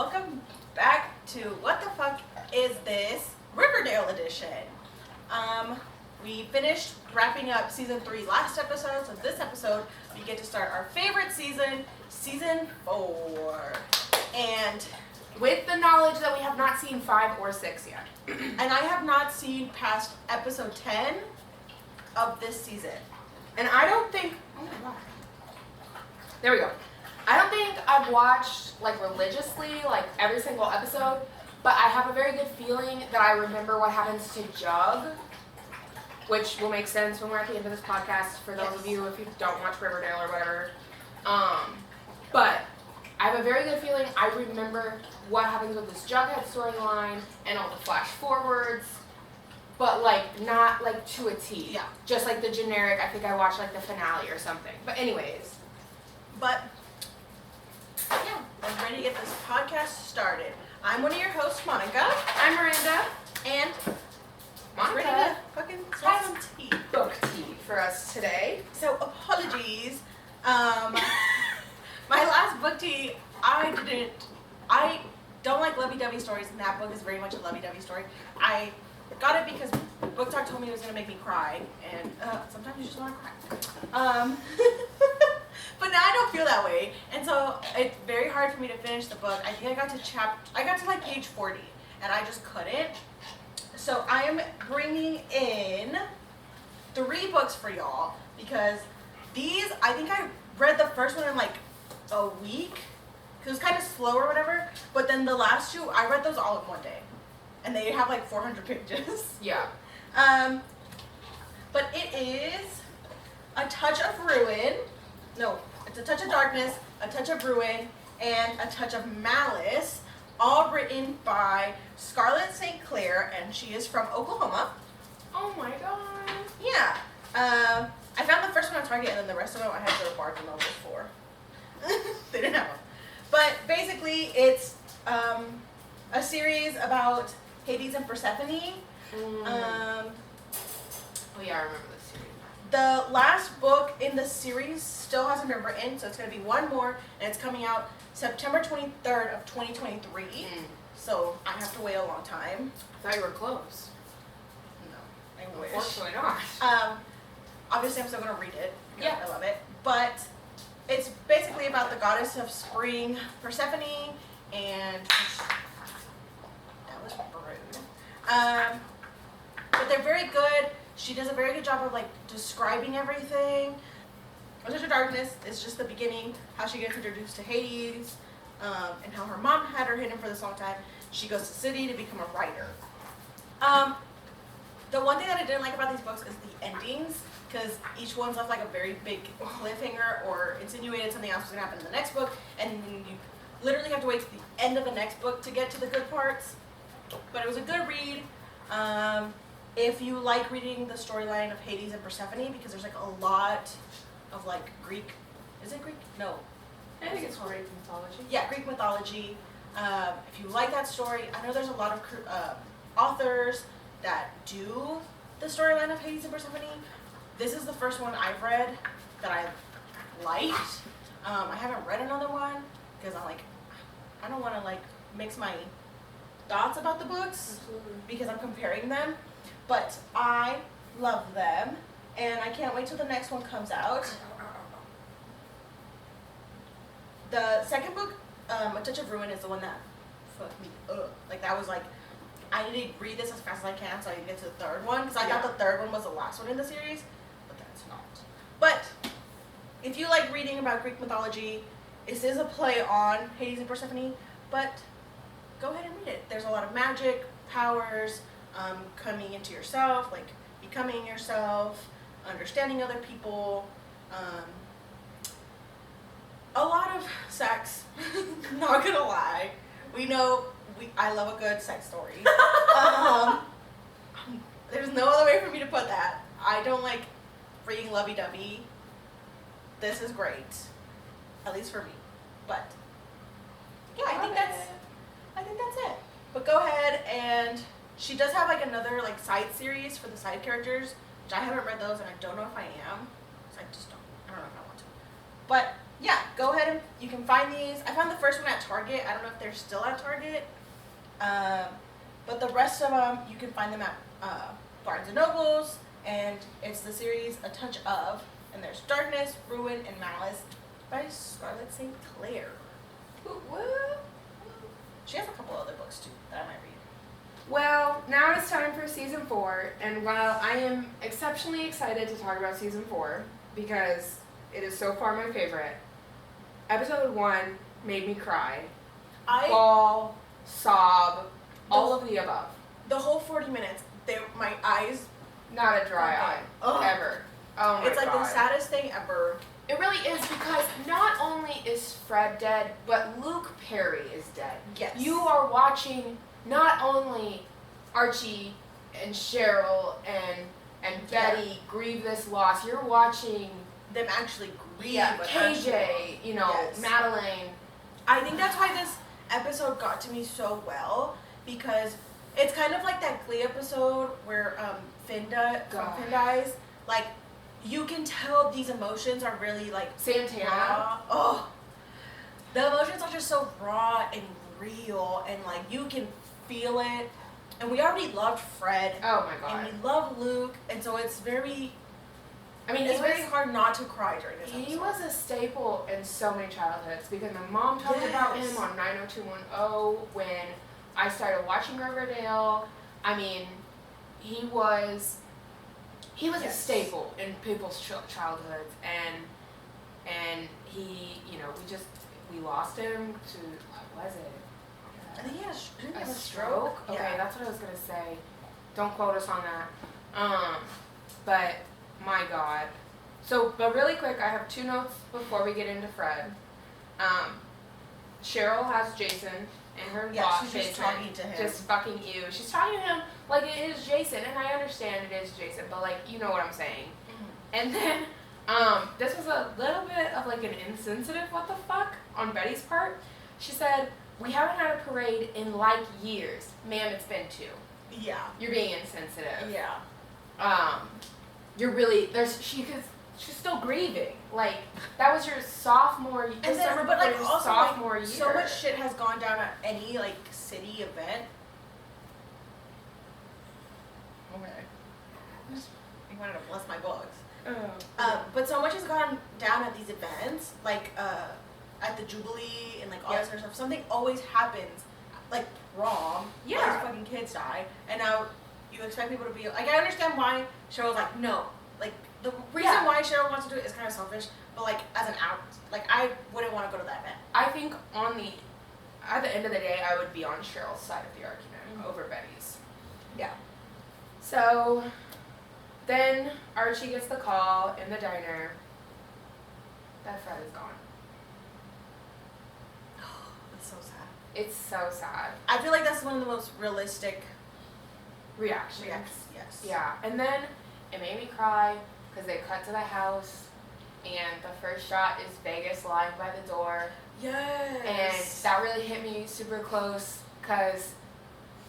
welcome back to What the Fuck Is This? Riverdale edition. We finished wrapping up season 3 last episode, so this episode we get to start our favorite season, season 4. And with the knowledge that we have not seen 5 or 6 yet. and I have not seen past episode 10 of this season. And I don't think, oh my god. There we go. I don't think I've watched like religiously like every single episode, but I have a very good feeling that I remember what happens to Jug, which will make sense when we're at the end of this podcast for those of you if you don't watch Riverdale or whatever. But I have a very good feeling I remember what happens with this Jughead storyline and all the flash forwards, but like not like to a T. Yeah. Just like the generic, I think I watched like the finale or something. But anyways. But yeah, I'm ready to get this podcast started. I'm one of your hosts, Monica. I'm Miranda. And Monica. ready to fucking have some tea. Book tea for us today. So apologies. My last book tea, I don't like lovey-dovey stories, and that book is very much a lovey-dovey story. I got it because Book Talk told me it was going to make me cry, and sometimes you just want to cry. But now I don't feel that way, and so it's very hard for me to finish the book. I think I got to like page 40, and I just couldn't. So I am bringing in 3 books for y'all, because these, I think I read the first one in like a week, because it was kind of slow or whatever, but then the last 2, I read those all in one day, and they have like 400 pages. Yeah. But it is A Touch of Ruin. No, it's A Touch of Darkness, A Touch of Ruin, and A Touch of Malice, all written by Scarlett St. Clair, and she is from Oklahoma. Oh my god. Yeah. I found the first one on Target, and then the rest of them I had to go to Barnes & Noble for. They didn't have them. But basically, it's a series about Hades and Persephone. Oh yeah, I remember this series. The last book in the series still hasn't been written, so it's going to be one more, and it's coming out September 23rd of 2023. So I have to wait a long time. I thought you were close. No, I wish. Unfortunately not. Obviously, I'm still going to read it. Yeah. I love it. But it's basically about the goddess of spring, Persephone, and that was rude. But they're very good. She does a very good job of like describing everything. A Touch of Darkness is just the beginning, how she gets introduced to Hades, and how her mom had her hidden for this long time. She goes to the city to become a writer. The one thing that I didn't like about these books is the endings, because each one's left like a very big cliffhanger or insinuated something else was going to happen in the next book, and you literally have to wait to the end of the next book to get to the good parts. But it was a good read. If you like reading the storyline of Hades and Persephone, because there's like a lot of like Greek, is it Greek? No. I think it's Greek mythology. Yeah, Greek mythology. If you like that story, I know there's a lot of authors that do the storyline of Hades and Persephone. This is the first one I've read that I liked. I haven't read another one because I don't want to like mix my thoughts about the books. Absolutely. Because I'm comparing them. But I love them, and I can't wait till the next one comes out. The second book, A Touch of Ruin, is the one that fucked me up. Like, that was like, I need to read this as fast as I can so I can get to the third one, because I thought the third one was the last one in the series, but that's not. But if you like reading about Greek mythology, this is a play on Hades and Persephone, but go ahead and read it. There's a lot of magic, powers, coming into yourself, like becoming yourself, understanding other people, a lot of sex. Not gonna lie, I love a good sex story. There's no other way for me to put that. I don't like reading lovey-dovey. This is great, at least for me. But yeah, I think that's it. But go ahead, and she does have like another like side series for the side characters, which I haven't read those, and I don't know if I am. So I don't know if I want to. But yeah, go ahead and you can find these. I found the first one at Target. I don't know if they're still at Target. But the rest of them, you can find them at Barnes & Nobles. And it's the series A Touch Of. And there's Darkness, Ruin, and Malice by Scarlett St. Clair. She has a couple other books too that I might read. Well, now it's time for season 4, and while I am exceptionally excited to talk about season 4 because it is so far my favorite, episode 1 made me cry, bawl, sob, all of the above. The whole 40 minutes, my eyes. Not a dry eye, ever. Oh my god. It's like the saddest thing ever. It really is because not only is Fred dead, but Luke Perry is dead. Yes. You are watching not only Archie and Cheryl and Betty grieve this loss, you're watching them actually grieve. KJ, Madeline. I think that's why this episode got to me so well, because it's kind of like that Glee episode where Finn dies. Like, you can tell these emotions are really like Santana. Raw. Oh, the emotions are just so raw and real, and like you can feel it. And we already loved Fred. Oh my god. And we love Luke, and so it's very. It's very hard not to cry during this episode. He was a staple in so many childhoods because my mom talked about him on 90210 when I started watching Riverdale. He was a staple in people's childhoods, and he, we lost him to, what was it? I think he had a stroke? Okay, yeah. that's what I was going to say. Don't quote us on that. But, my God. So, but really quick, I have 2 notes before we get into Fred. Cheryl has Jason and her boss, she's Jason, just talking to him. just fucking you. She's talking to him like it is Jason, and I understand it is Jason, but like, you know what I'm saying. Mm-hmm. And then, this was a little bit of like an insensitive what the fuck on Betty's part. She said, "We haven't had a parade in like years. Ma'am, it's been 2. Yeah. You're being insensitive. Yeah. You're really, she's still grieving. Like, that was your sophomore year. And then, but like also sophomore year. So much shit has gone down at any like city event. Okay. I wanted to bless my books. Oh. But so much has gone down at these events, like at the Jubilee and like all this other stuff. Something always happens, like prom. Yeah. All these fucking kids die, and now you expect people to be like. I understand why Cheryl's like no, like the reason why Cheryl wants to do it is kind of selfish, but like as an out, like I wouldn't want to go to that event. I think at the end of the day, I would be on Cheryl's side of the argument over Betty's. Yeah. So then Archie gets the call in the diner that Fred is gone. It's so sad. It's so sad. I feel like that's one of the most realistic Reactions. Yes. Yeah, and then it made me cry because they cut to the house, and the first shot is Vegas lying by the door. Yes. And that really hit me super close because,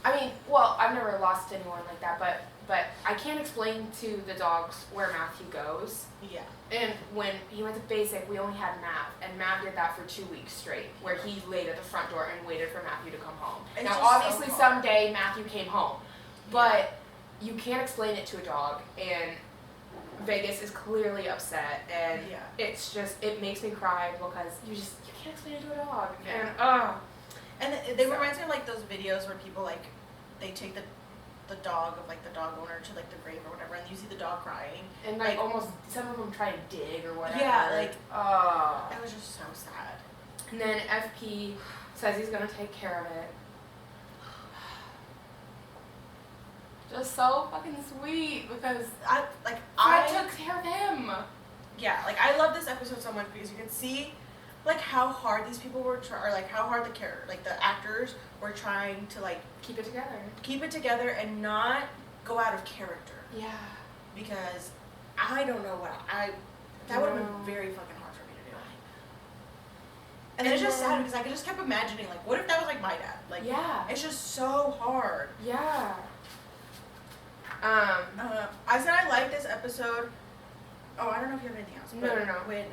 I've never lost anyone like that, but I can't explain to the dogs where Matthew goes. Yeah. And when he went to basic, we only had Mav, and Mav did that for 2 weeks straight, where he laid at the front door and waited for Matthew to come home. It's now, just obviously, so hard. someday Matthew came home, but you can't explain it to a dog, and Vegas is clearly upset, and it makes me cry because you can't explain it to a dog. Yeah. And they remind me of like those videos where people like they take the dog of like the dog owner to like the grave or whatever, and you see the dog crying, and like almost some of them try to dig or whatever. Yeah, like it it was just so sad. And then FP says he's gonna take care of it. Just so fucking sweet because I took care of him. Yeah, like I love this episode so much because you can see like how hard these people were or like how hard the actors were trying to like keep it together and not go out of character. Yeah. Because I don't know that would have been very fucking hard for me to do. And it's just sad because I just kept imagining like what if that was like my dad? Like it's just so hard. Yeah. I said I liked this episode. Oh, I don't know if you have anything else. No. When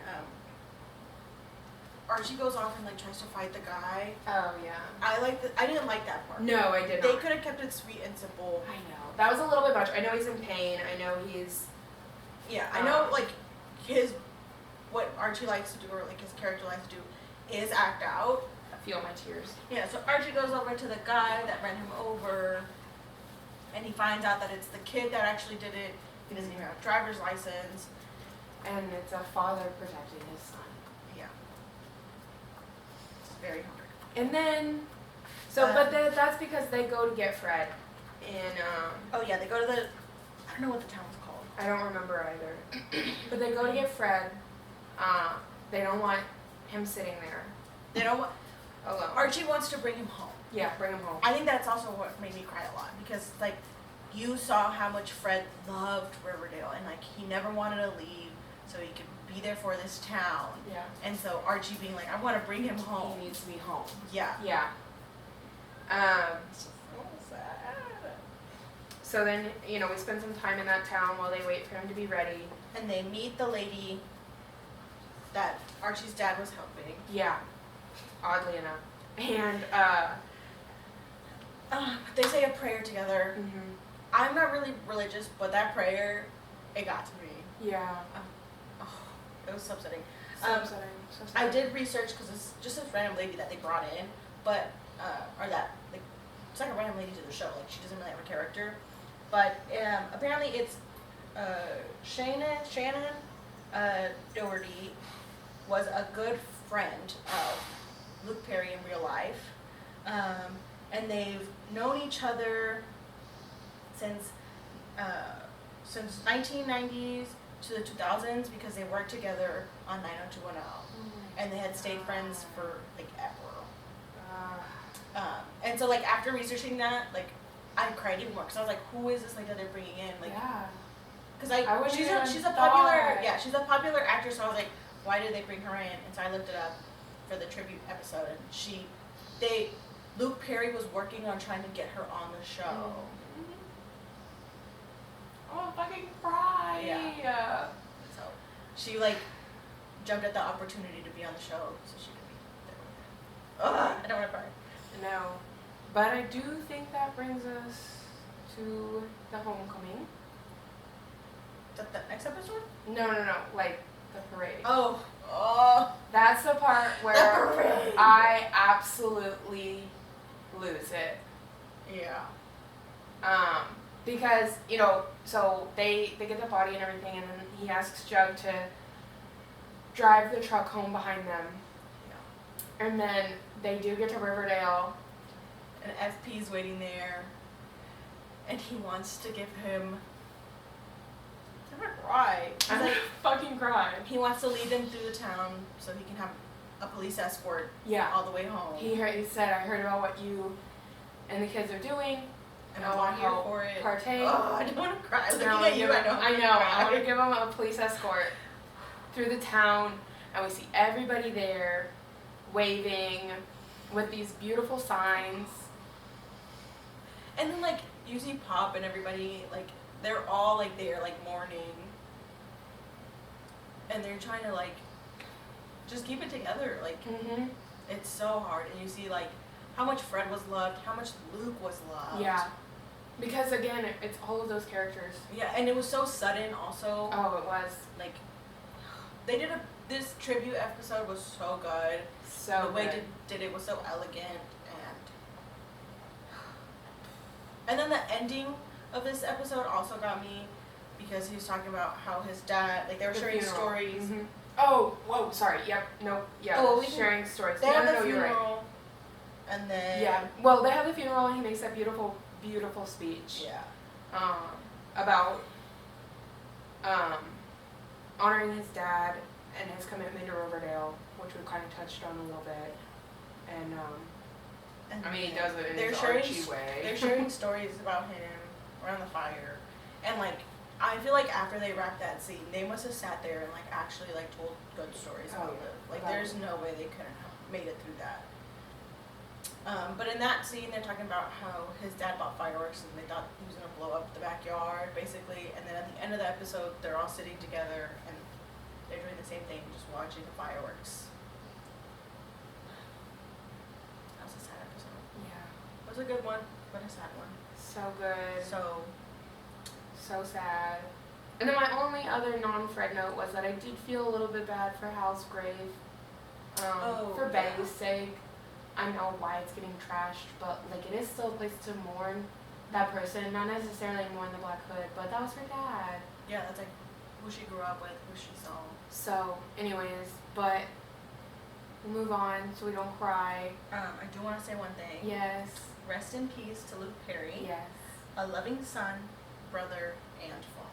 Archie goes off and like tries to fight the guy. Oh yeah. I didn't like that part. No, I did They not. could have kept it sweet and simple. I know. That was a little bit much. I know he's in pain. I know he's. Yeah, I know like what Archie likes to do, or like his character likes to do, is act out. I feel my tears. Yeah, so Archie goes over to the guy that ran him over, and he finds out that it's the kid that actually did it. He doesn't even have a driver's license. And it's a father protecting his son. Yeah. It's very hard. And then, that's because they go to get Fred. And Oh yeah, they go to the. I don't know what the town's called. I don't remember either. But they go to get Fred. They don't want him sitting there They don't want. alone. Archie wants to bring him home. Yeah, bring him home. I think that's also what made me cry a lot, because like you saw how much Fred loved Riverdale, and like he never wanted to leave, so he could be there for this town. Yeah. And so Archie being like, I want to bring him home. He needs to be home. Yeah. Yeah. It's so sad. So then, we spend some time in that town while they wait for him to be ready. And they meet the lady that Archie's dad was helping. Yeah. Oddly enough. And, They say a prayer together. mhm. I'm not really religious, but that prayer, it got to me. Yeah. Oh, it was so upsetting. So upsetting. So I sad. did research because it's just a random lady that they brought in, but or that like it's like a random lady to the show. Like she doesn't really have a character, but apparently it's Shannon Doherty was a good friend of Luke Perry in real life, and they've known each other since 1990s to the 2000s because they worked together on 90210. And they had stayed friends for like ever. And so like after researching that, like I cried even more because I was like, who is this like that they're bringing in? Like, yeah. because I wouldn't she's even a popular thought. she's a popular actress. So I was like, why did they bring her in? And so I looked it up for the tribute episode, and Luke Perry was working on trying to get her on the show. Oh, fucking cry. Yeah. So she like jumped at the opportunity to be on the show so she could be there. Ugh, I don't want to cry. No. But I do think that brings us to the homecoming. Is that the next episode? No. Like the parade. Oh. That's the part where The parade. I absolutely lose it. Yeah. Because, so they get the body and everything, and then he asks Jug to drive the truck home behind them. Yeah. And then they do get to Riverdale. And FP's waiting there, and he wants to give him. I'm gonna cry. He's I'm like, fucking crying. he wants to lead them through the town so he can have a police escort Yeah. all the way home. He said, I heard about what you and the kids are doing. and I I'm want here help for it. partake. Oh, I don't want to cry. Looking I at you, I know. I know. I want to give him a police escort through the town, and we see everybody there waving with these beautiful signs. And then like you see Pop and everybody like they're all like there like mourning, and they're trying to like just keep it together. Like Mm-hmm. it's so hard, and you see like how much Fred was loved, how much Luke was loved. Yeah. Because again, it's all of those characters. Yeah, and it was so sudden also. Oh, it was Like they did this tribute episode was so good. so The way good. did it was so elegant, and then the ending of this episode also got me because he was talking about how his dad, like they were The sharing funeral. stories. Mhm. Oh, whoa, sorry. Yep. No. Yeah. Oh, we sharing stories. They No, have no, the no, you're right. funeral, and then Yeah. Well, they have the funeral, and he makes that beautiful, beautiful speech. yeah, About honoring his dad and his commitment to Riverdale, which we kind of touched on a little bit. And and I mean, he then does it in they're his sharing Archie way. they're sharing stories about him around the fire, and like I feel like after they wrapped that scene, they must have sat there and like actually like told good stories Oh, about yeah. it. Like About there's it. no way they couldn't have made it through that. But in that scene, they're talking about how his dad bought fireworks and they thought he was gonna blow up the backyard, basically. And then at the end of the episode, they're all sitting together and they're doing the same thing, just watching the fireworks. a good one, but a sad one. So good. So sad. And then my only other non-Fred note was that I did feel a little bit bad for Hal's grave. For Betty's sake. I know why it's getting trashed, but like it is still a place to mourn that person. Not necessarily mourn the Black Hood, but that was her dad. Yeah, that's like who she grew up with, who she saw. So, anyways, but we'll move on so we don't cry. I do want to say one thing. Yes. Rest in peace to Luke Perry. Yes. A loving son, brother, and father.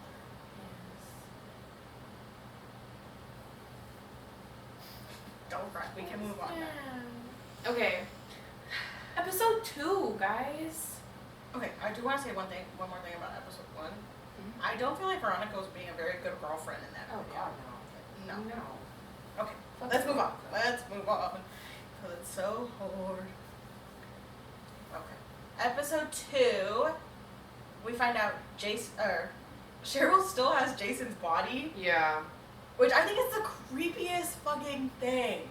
Don't cry. We can move on now. Yeah. Okay. Episode 2, guys. Okay, I do want to say one more thing about episode 1. Mm-hmm. I don't feel like Veronica was being a very good girlfriend in that video. God, no. No. Okay, let's move on. Let's move on. Because it's so hard. Okay. Episode 2, we find out Cheryl still has Jason's body. Yeah. Which I think is the creepiest fucking thing.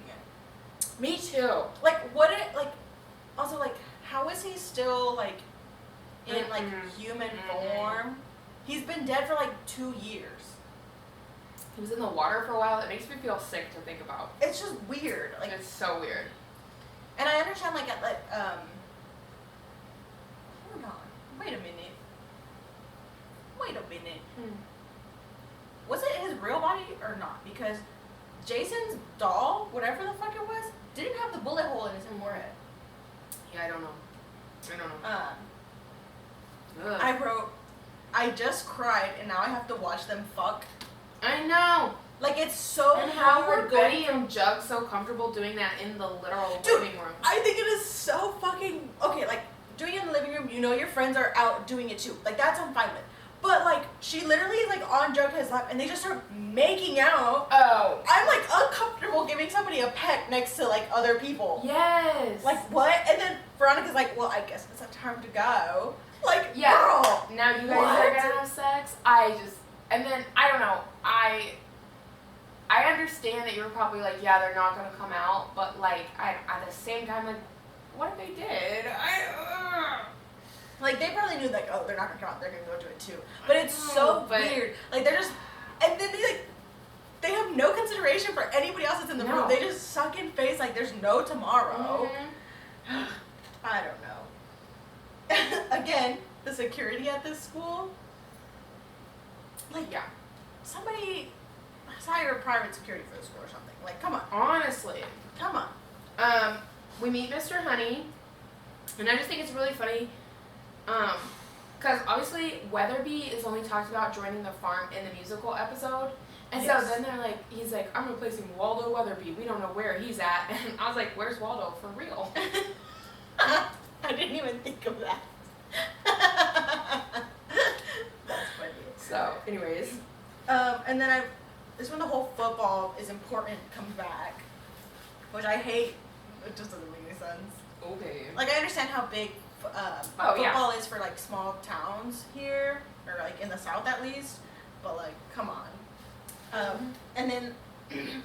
Me too. Also, how is he still, in, human form? He's been dead for, 2 years. He was in the water for a while. It makes me feel sick to think about. It's just weird. It's so weird. And I understand, hold on. Wait a minute. Was it his real body or not? Because Jason's doll, whatever the fuck it was, didn't have the bullet hole in his forehead. Yeah, I don't know. I wrote, I just cried and now I have to watch them fuck. I know. It's so and how hard were Betty and Jug so comfortable doing that in the literal living room? I think it is so fucking okay. Doing it in the living room, your friends are out doing it too. That's I'm fine with. But she literally is on Jughead's lap and they just start making out. Oh. I'm uncomfortable giving somebody a peck next to other people. Yes. What? And then Veronica's well, I guess it's time to go. Yeah. Girl. Now you guys are gonna have sex. And then I don't know. I understand that you were probably yeah, they're not gonna come out, but at the same time, what if they did? They probably knew oh, they're not gonna come out, they're gonna go do it too. But it's so weird. They're just, and then they have no consideration for anybody else that's in the room. They just suck in face there's no tomorrow. Mm-hmm. I don't know. Again, the security at this school. Yeah. Somebody hire private security for the school or something. Come on. Honestly. Come on. We meet Mr. Honey, and I just think it's really funny. Because obviously Weatherby is only talked about joining the farm in the musical episode. And so then he's I'm replacing Waldo Weatherby. We don't know where he's at. And I was where's Waldo for real? I didn't even think of that. That's funny. So, anyways. And then this is when the whole football is important comes back. Which I hate. It just doesn't make any sense. Okay. I understand how big football is for small towns here, or in the South at least, but come on. And then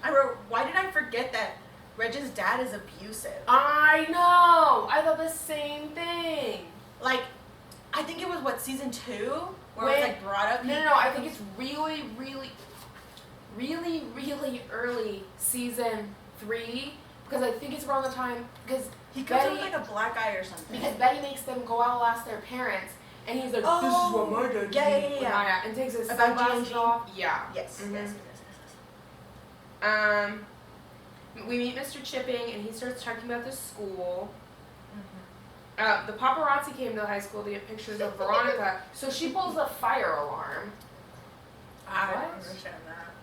I wrote, why did I forget that Reg's dad is abusive? I know. I thought the same thing. I think it was season 2 where it was brought up. No. I think it's really, really, really, really early season 3 because I think it's around the time because. He comes up with a black eye or something. Because Betty makes them go outlast their parents, and he's this is what my dad did. Yeah. And takes his sunglasses off. Yeah. Yes. Mm-hmm. Yes. We meet Mr. Chipping, and he starts talking about the school. Mm-hmm. The paparazzi came to the high school to get pictures of Veronica, so she pulls a fire alarm. I don't understand that.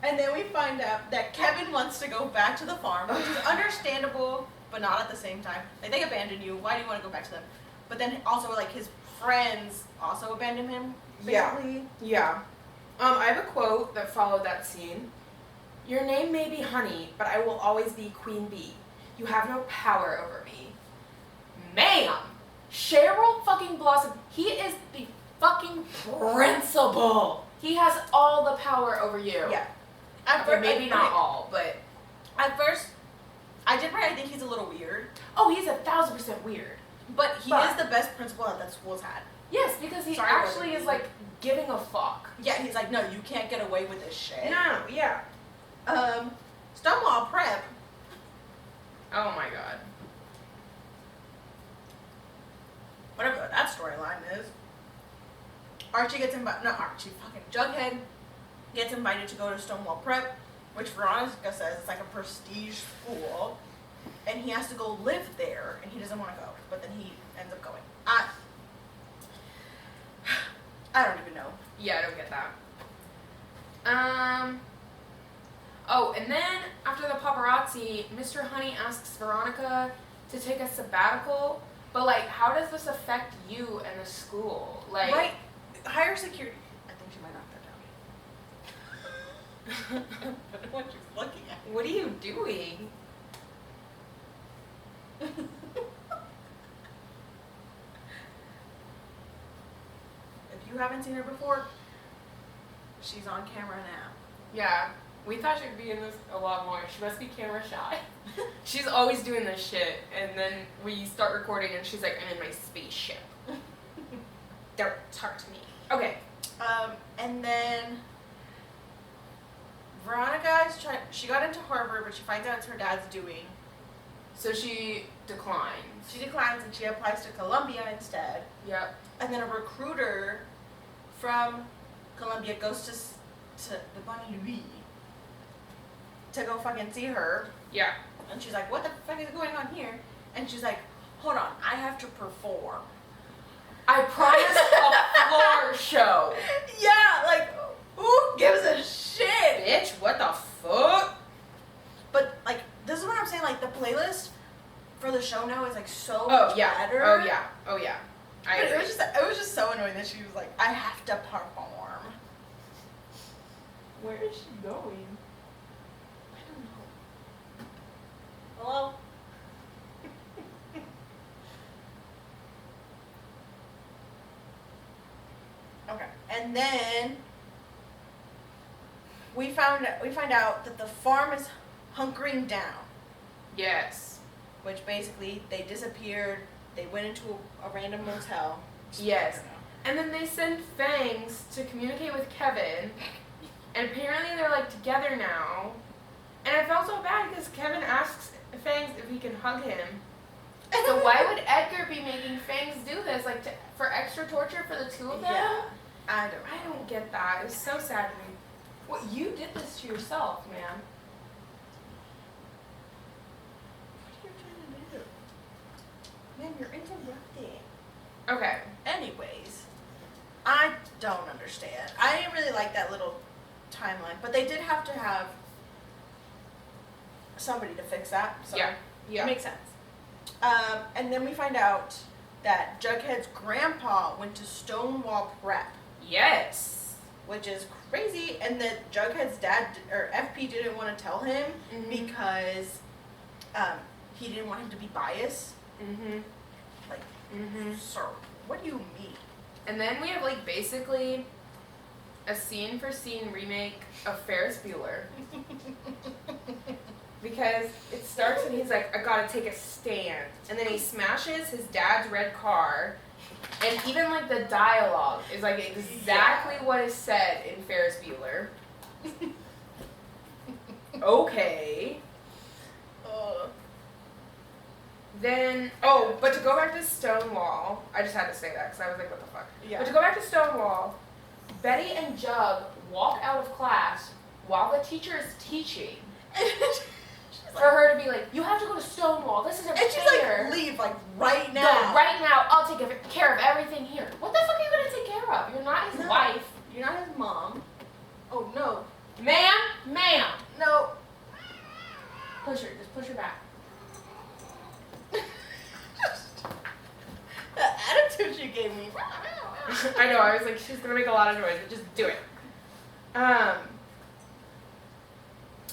And then we find out that Kevin wants to go back to the farm, which is understandable, but not at the same time. They abandoned you. Why do you want to go back to them? But then also, his friends also abandoned him, basically. Yeah. I have a quote that followed that scene. Your name may be Honey, but I will always be Queen Bee. You have no power over me. Ma'am! Cheryl fucking Blossom, he is the fucking principal. He has all the power over you. Yeah. Maybe not all, but at first, I did write. I think he's a little weird. Oh, he's 1,000% weird. But he is the best principal that school's had. Yes, because he Sorry, actually is like giving a fuck. Yeah, he's like, no, you can't get away with this shit. No, yeah. Stonewall Prep. Oh my god. Whatever that storyline is. Archie gets invited. Not Archie. Fucking Jughead gets invited to go to Stonewall Prep, which Veronica says it's like a prestige school, and he has to go live there, and he doesn't want to go, but then he ends up going. I don't even know. Yeah, I don't get that. Oh, and then after the paparazzi, Mr. Honey asks Veronica to take a sabbatical, but like, how does this affect you and the school? Like, Right. Higher security. I think she might knock that down. I don't know what she's looking at. what are you doing? If you haven't seen her before, she's on camera now. Yeah, we thought she'd be in this a lot more. She must be camera shy. She's always doing this shit, and then we start recording, and she's like, "I'm in my spaceship. Don't talk to me." Okay. And then Veronica is she got into Harvard, but she finds out it's her dad's doing. So she declines. She declines and she applies to Columbia instead. Yep. And then a recruiter from Columbia goes to the Bonnie Louis to go fucking see her. Yeah. And she's like, what the fuck is going on here? And she's like, hold on, I have to perform. I promised a floor show. Yeah, like, who gives a shit? Bitch, what the fuck? But, like, this is what I'm saying, like, the playlist for the show now is, like, so Oh much yeah. better. Oh yeah. Oh yeah. I But agree. it was just so annoying that she was like, I have to perform. Where is she going? I don't know. Hello? Okay. And then we find out that the farm is hunkering down, Yes. which basically they disappeared. They went into a random motel. Yes. I don't know. And then they send Fangs to communicate with Kevin, and apparently they're like together now. And I felt so bad because Kevin asks Fangs if he can hug him. So why would Edgar be making Fangs do this, like for extra torture for the two of them? Yeah. I I don't get that. It was so sad to me. Well, you did this to yourself, man. What are you trying to do? Man, you're interrupting. Okay. Anyways, I don't understand. I didn't really like that little timeline, but they did have to have somebody to fix that. So Yeah. It Yeah. makes sense. And then we find out that Jughead's grandpa went to Stonewall Prep, Yes. which is crazy, and that Jughead's dad, or FP, didn't want to tell him because he didn't want him to be biased. Mhm. Like, Mhm. sir, what do you mean? And then we have like basically a scene for scene remake of Ferris Bueller. Because it starts and he's like, I gotta take a stand. And then he smashes his dad's red car. And even like the dialogue is like exactly what is said in Ferris Bueller. Okay. Then, but to go back to Stonewall, I just had to say that because I was like, what the fuck? Yeah. But to go back to Stonewall, Betty and Jug walk out of class while the teacher is teaching. For her to be like, you have to go to Stonewall. This isn't And she's fair. like, leave, like, right now. No, right now. I'll take care of everything here. What the fuck are you gonna take care of? You're not his No. wife. You're not his mom. Oh, no. Ma'am. No. Push her. Just push her back. The attitude she gave me. I know. I was like, she's gonna make a lot of noise, but just do it.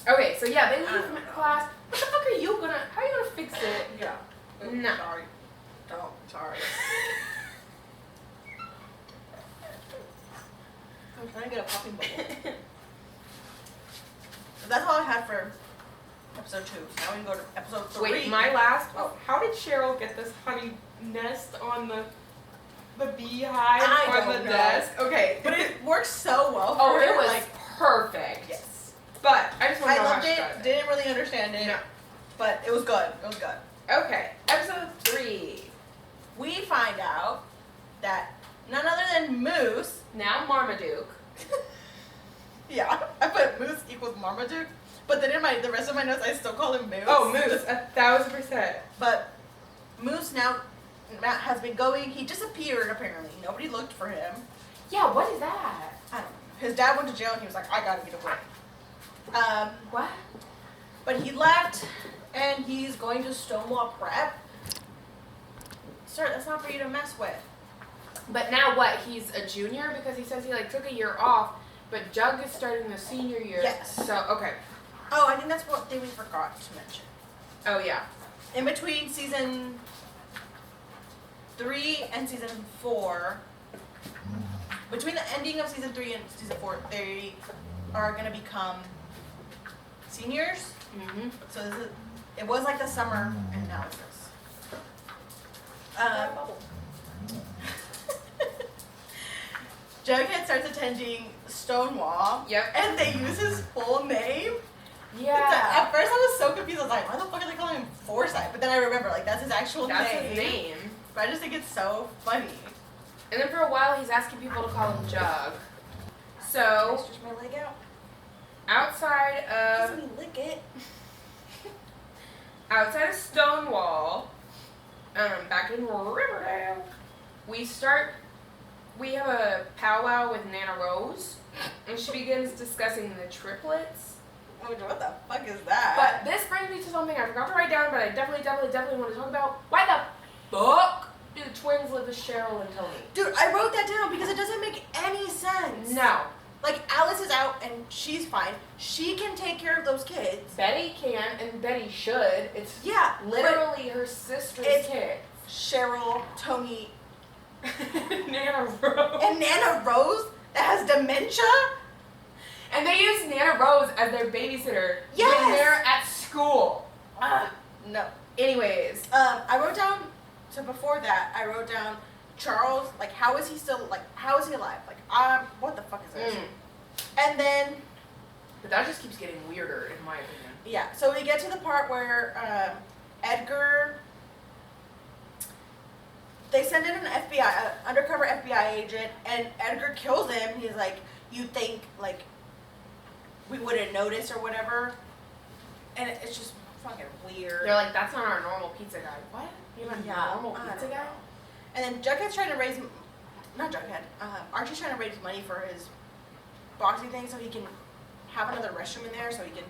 Okay, so yeah, they leave from class. What the fuck are you gonna? How are you gonna fix it? Yeah. Oh, No. Sorry. Don't. Sorry. I'm trying to get a popping bubble. That's all I had for episode 2. So now we can go to episode 3. Wait, my last. Oh, how did Cheryl get this honey nest on the beehive I on the don't know. desk? Okay, But it works so well for oh, her. it was like, perfect. yes. But I just want I to know how loved she it. got it. Didn't really understand it. No. But it was good. It was good. Okay, episode 3. We find out that none other than Moose. Now Marmaduke. Yeah, I put Moose equals Marmaduke. But then in the rest of my notes, I still call him Moose. Oh, Moose, 1,000%. But Moose now Matt has been going. He disappeared apparently. Nobody looked for him. Yeah, what is that? I don't know. His dad went to jail and he was like, I gotta get away. What? But he left and he's going to Stonewall Prep. Sir, that's not for you to mess with. But now what? He's a junior because he says he like took a year off, but Jug is starting the senior year. Yes. So okay. Oh, I think that's what we forgot to mention. Oh yeah. In between season 3 and season 4, between the ending of season 3 and season 4, they are gonna become seniors. Mhm. So it was like the summer, and now it's this. Jughead starts attending Stonewall. Yep. And they use his full name. Yeah. At first I was so confused. I was like, why the fuck are they calling him Forsyth? But then I remember, like, that's his actual That's name. his name. But I just think it's so funny. And then for a while he's asking people to call him Jug. So Stretch my leg out. outside of Let me lick it. outside of Stonewall, back in Riverdale, we have a powwow with Nana Rose, and she begins discussing the triplets. What the fuck is that? But this brings me to something I forgot to write down, but I definitely want to talk about. Why the fuck do the twins live with Cheryl and Tony? Dude, I wrote that down because it doesn't make any sense. No. Like, Alice is out and she's fine. She can take care of those kids. Betty can, and Betty should. It's Yeah, literally her sister's it's- kid. Cheryl, Tony, Nana Rose. and Nana Rose that has dementia? And they use Nana Rose as their babysitter Yes! when they're at school. No. Anyways. I wrote down, so before that, I wrote down Charles, like, how is he alive? Like, what the fuck is this? And then, But that just keeps getting weirder, in my opinion. yeah, so we get to the part where Edgar, they send in an undercover FBI agent, and Edgar kills him. He's like, you think, like, we wouldn't notice or whatever. And it's just fucking weird. They're like, that's not our normal pizza guy. What? You have a Yeah, normal I pizza don't guy? know. And then Jughead's trying to raise, not Jughead, Archie's trying to raise money for his boxing thing so he can have another restroom in there so he can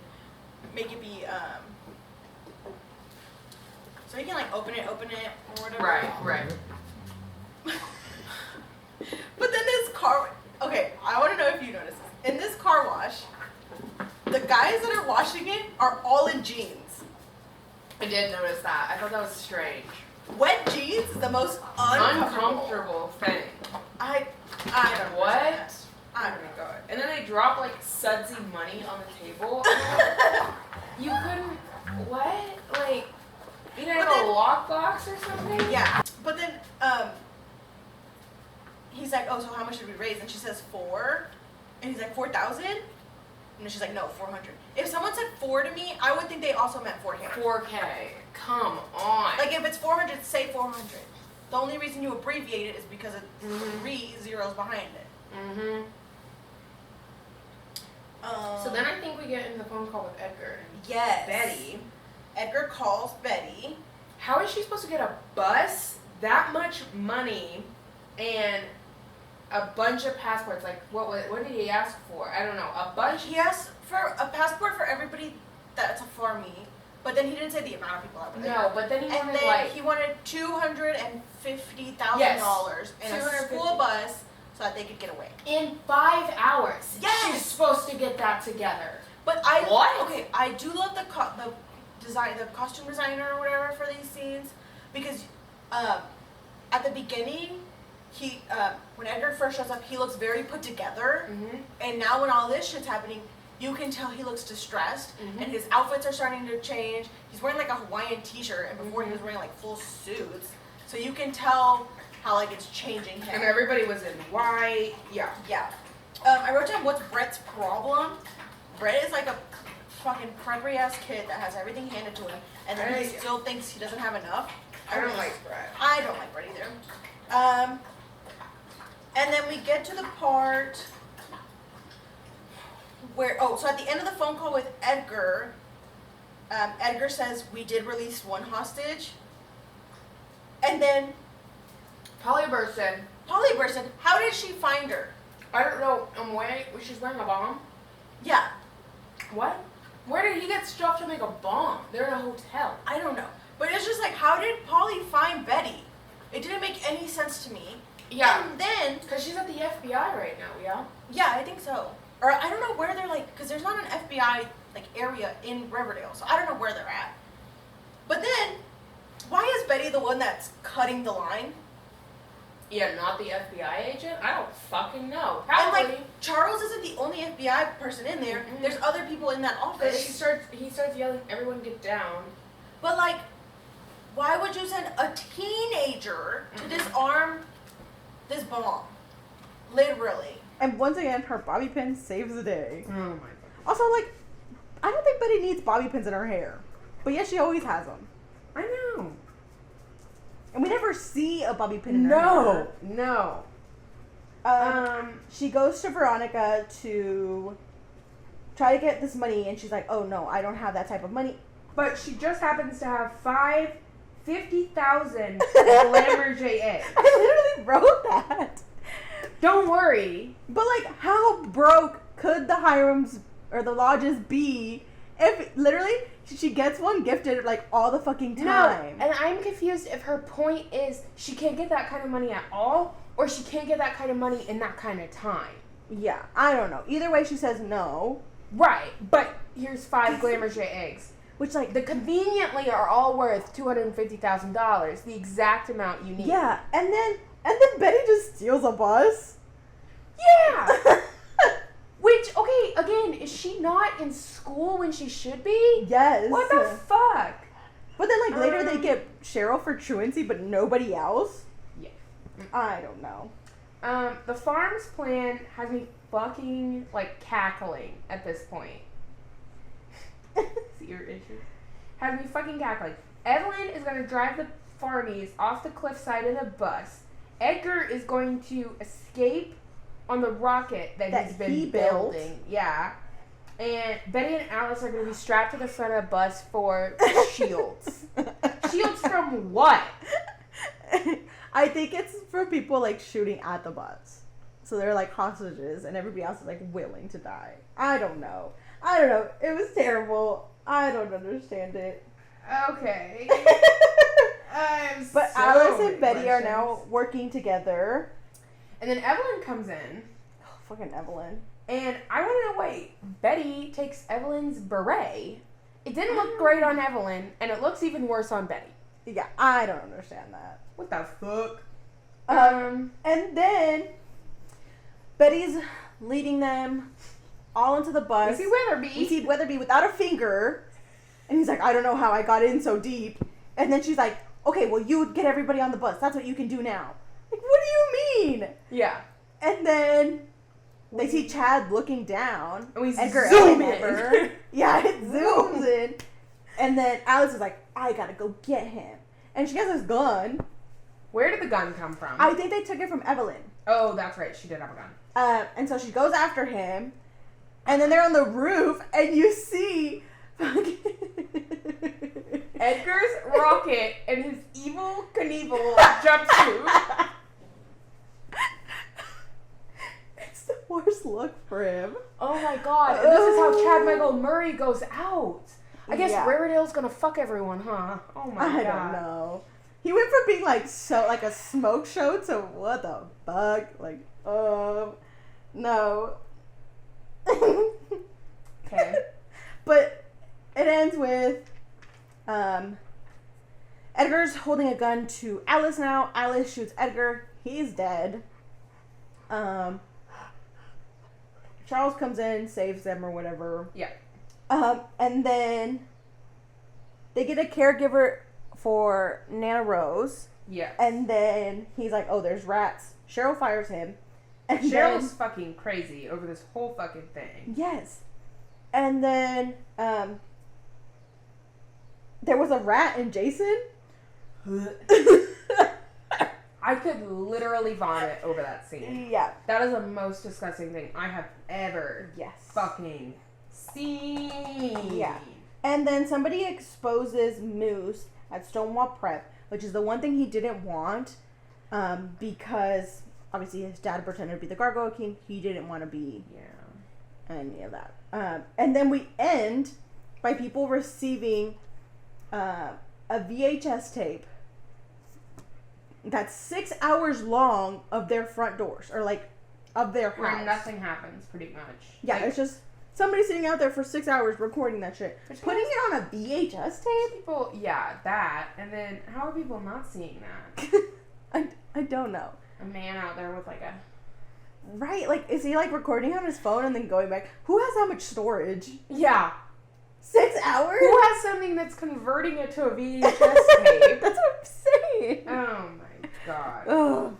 make it be, so he can like open it or whatever. Right. But then this car, okay, I want to know if you noticed this. In this car wash, the guys that are washing it are all in jeans. I did notice that. I thought that was strange. Wet jeans is the most uncomfortable. Uncomfortable thing. I don't know. What? I Oh don't my know. god. And then they drop like sudsy money on the table. You couldn't, what? Like, you didn't have But a then- lockbox or something? Yeah, but then he's like, oh, so how much did we raise? And she says 4, and he's like 4,000, and then she's like, no, 400. If someone said 4 to me, I would think they also meant 4K. 4K. Come on. Like if it's 400, say 400. The only reason you abbreviate it is because of Mhm. 3 zeros behind it. Mm-hmm. So then I think we get in the phone call with Edgar. yes, Betty. Edgar calls Betty. How is she supposed to get a bus, that much money, and a bunch of passports? Like, what did he ask for? I don't know. A bunch? He asked for a passport for everybody that's for me, but then he didn't say the amount of people that were there. No, but then he And wanted then like, he wanted $250,000 Yes. in a 250. school bus so that they could get away. in 5 hours. Yes! She's supposed to get that together. But What? Okay, I do love the costume designer or whatever for these scenes because at the beginning when Edgar first shows up, he looks very put together, Mm-hmm. and now when all this shit's happening, you can tell he looks distressed, and his outfits are starting to change. He's wearing like a Hawaiian t-shirt, and before he was wearing like full suits. So you can tell how like it's changing him. And everybody was in white. Yeah. Yeah. I wrote down what's Brett's problem. Brett is like a fucking preppy ass kid that has everything handed to him, and then he still thinks he doesn't have enough. I don't like Brett. I don't like Brett either. And then we get to the part where, so at the end of the phone call with Edgar, Edgar says, we did release one hostage. And then Polly burst in. How did she find her? I don't know. She's wearing a bomb? Yeah. What? Where did he get stuff to make a bomb? They're in a hotel. I don't know. But it's just like, how did Polly find Betty? It didn't make any sense to me. Yeah. And then... Because she's at the FBI right now, yeah? Yeah, I think so. Or I don't know where they're like, because there's not an FBI like area in Riverdale, so I don't know where they're at. But then, why is Betty the one that's cutting the line? Yeah, not the FBI agent? I don't fucking know. Probably. And like, Charles isn't the only FBI person in there. There's other people in that office. He starts yelling, everyone get down. But like, why would you send a teenager to disarm this bomb? Literally. And once again, her bobby pin saves the day. Oh my god. Also, like, I don't think Betty needs bobby pins in her hair. But yes, she always has them. I know. And we never see a bobby pin in her hair. No. She goes to Veronica to try to get this money, and she's like, oh no, I don't have that type of money. But she just happens to have 50,000 Glamour JA. I literally wrote that. Don't worry. But like, how broke could the Hirams or the lodges be if literally she gets one gifted like all the fucking time? No, and I'm confused if her point is she can't get that kind of money at all, or she can't get that kind of money in that kind of time. Yeah, I don't know. Either way, she says no. Right, but here's 5 Glamour J eggs, which like the conveniently are all worth $250,000, the exact amount you need. Yeah, and then Betty just steals a bus. Yeah. Which, okay, again, is she not in school when she should be? Yes. What the fuck? But then, like, later they get Cheryl for truancy, but nobody else? Yeah. I don't know. The farm's plan has me fucking, like, cackling at this point. See your issue? Has me fucking cackling. Evelyn is going to drive the farmies off the cliffside in a bus. Edgar is going to escape on the rocket that he's been building. Yeah. And Betty and Alice are going to be strapped to the front of the bus for shields. Shields from what? I think it's for people, like, shooting at the bus. So they're, like, hostages, and everybody else is, like, willing to die. I don't know. It was terrible. I don't understand it. Okay. But so Alice and Betty are now working together. And then Evelyn comes in. Oh, fucking Evelyn. And I want to know, wait, Betty takes Evelyn's beret. It didn't look great on Evelyn, and it looks even worse on Betty. Yeah, I don't understand that. What the fuck? And then Betty's leading them all into the bus. We see Weatherby. We see Weatherby without a finger. And he's like, I don't know how I got in so deep. And then she's like, okay, well, you get everybody on the bus. That's what you can do now. Like, what do you mean? Yeah. And then they see Chad looking down. And we Edgar zoom Elmer. in. Yeah, it zooms in. And then Alice is like, I gotta go get him. And she has this gun. Where did the gun come from? I think they took it from Evelyn. Oh, that's right. She did have a gun. And so she goes after him. And then they're on the roof. And you see Edgar's rocket and his evil Knievel jumpsuit. It's the worst look for him. Oh my god. And this is how Chad Michael Murray goes out. I guess Riverdale's gonna fuck everyone, huh? Oh my god. I don't know. He went from being like a smoke show to what the fuck? Like, no. Okay. But it ends with Edgar's holding a gun to Alice now. Alice shoots Edgar. He's dead. Charles comes in, saves them or whatever. Yeah. And then they get a caregiver for Nana Rose. Yeah. And then he's like, oh, there's rats. Cheryl fires him. And Cheryl's fucking crazy over this whole fucking thing. Yes. And then there was a rat in Jason. I could literally vomit over that scene. Yeah. That is the most disgusting thing I have ever fucking seen. Yeah. And then somebody exposes Moose at Stonewall Prep, which is the one thing he didn't want, because obviously his dad pretended to be the Gargoyle King. He didn't want to be any of that. And then we end by people receiving a VHS tape that's 6 hours long of their front doors, or like of their house. Where nothing happens, pretty much. Yeah, like, it's just somebody sitting out there for 6 hours recording that shit. Putting it on a VHS tape? People, that. And then how are people not seeing that? I don't know. A man out there with like a... Right, like, is he like recording on his phone and then going back? Who has that much storage? Yeah. 6 hours? Who has something that's converting it to a VHS tape? That's what I'm saying. Oh my god. Ugh.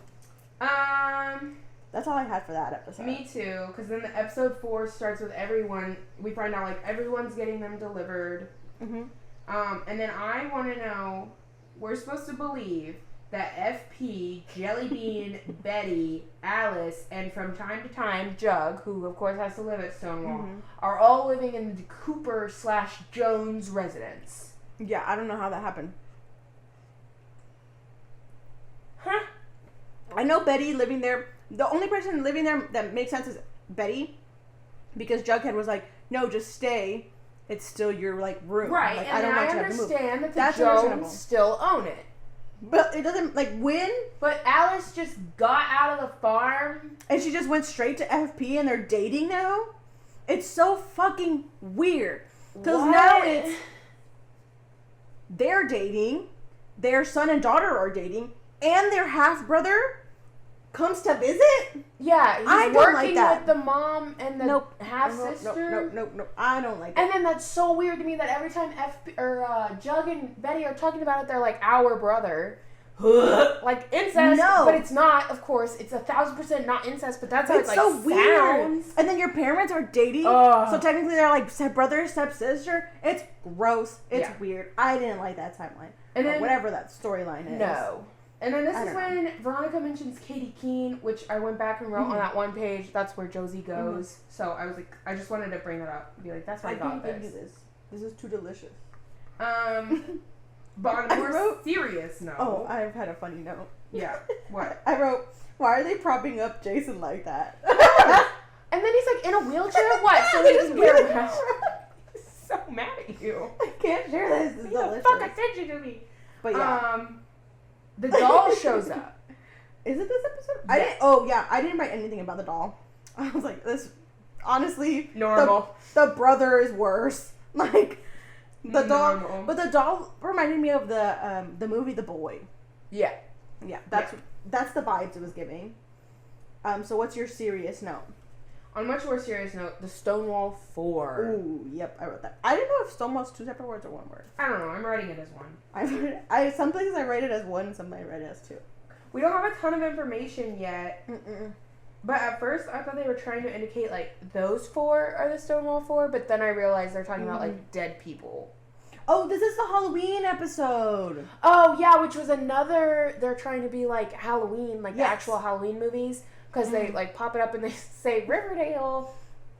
Um... That's all I had for that episode. Me too, because then the episode 4 starts with everyone. We find out like everyone's getting them delivered. Mm-hmm. And then I want to know, we're supposed to believe that FP, Jellybean, Betty, Alice, and from time to time Jug, who of course has to live at Stonewall, are all living in the Cooper/Jones residence. Yeah, I don't know how that happened. Huh? I know Betty living there. The only person living there that makes sense is Betty, because Jughead was like, "No, just stay. It's still your like room. Right, Like, and I don't want you to understand that the That's understandable. Jones still own it. But it doesn't like when." But Alice just got out of the farm. And she just went straight to FP and they're dating now? It's so fucking weird. Because now it's... They're dating. Their son and daughter are dating. And their half-brother comes to visit? Yeah, he's I don't working like that. with the mom and the half-sister. Nope. I don't like that. And then that's so weird to me that every time Jug and Betty are talking about it, they're like, our brother. Like incest, No. but it's not, of course. It's 1,000% not incest, but that's how It's it so like weird. sounds. And then your parents are dating, so technically they're like stepbrother, stepsister. It's gross. It's weird. I didn't like that timeline. And or then, whatever that storyline is. No. And then this I is don't when Veronica mentions Katie Keene, which I went back and wrote on that one page. That's where Josie goes. So I was like, I just wanted to bring that up and be like, that's why I got can't this. do this. This is too delicious. But on a more wrote- serious note. Oh, I've had a funny note. Yeah. What? I wrote, why are they propping up Jason like that? And then he's like in a wheelchair? What? So he just get around. He's so mad at you. I can't share this. This is What the delicious. fuck attention to me? But yeah. The doll shows up. Is it this episode? Yes. I didn't write anything about the doll. I was like, this, honestly, Normal. The brother is worse. Like, the doll, Normal. but the doll reminded me of the movie The Boy. Yeah. Yeah, that's the vibes it was giving. So what's your serious note? On a much more serious note, the Stonewall 4. Ooh, yep, I wrote that. I didn't know if Stonewall's 2 separate words or 1 word. I don't know. I'm writing it as one. I some places I write it as 1, some I write it as 2. We don't have a ton of information yet. Mm-mm. But at first, I thought they were trying to indicate, like, those 4 are the Stonewall 4. But then I realized they're talking about, like, dead people. Oh, this is the Halloween episode. Oh, yeah, which was another... They're trying to be, like, Halloween, like, the Yes. actual Halloween movies. Because they, like, pop it up and they say Riverdale,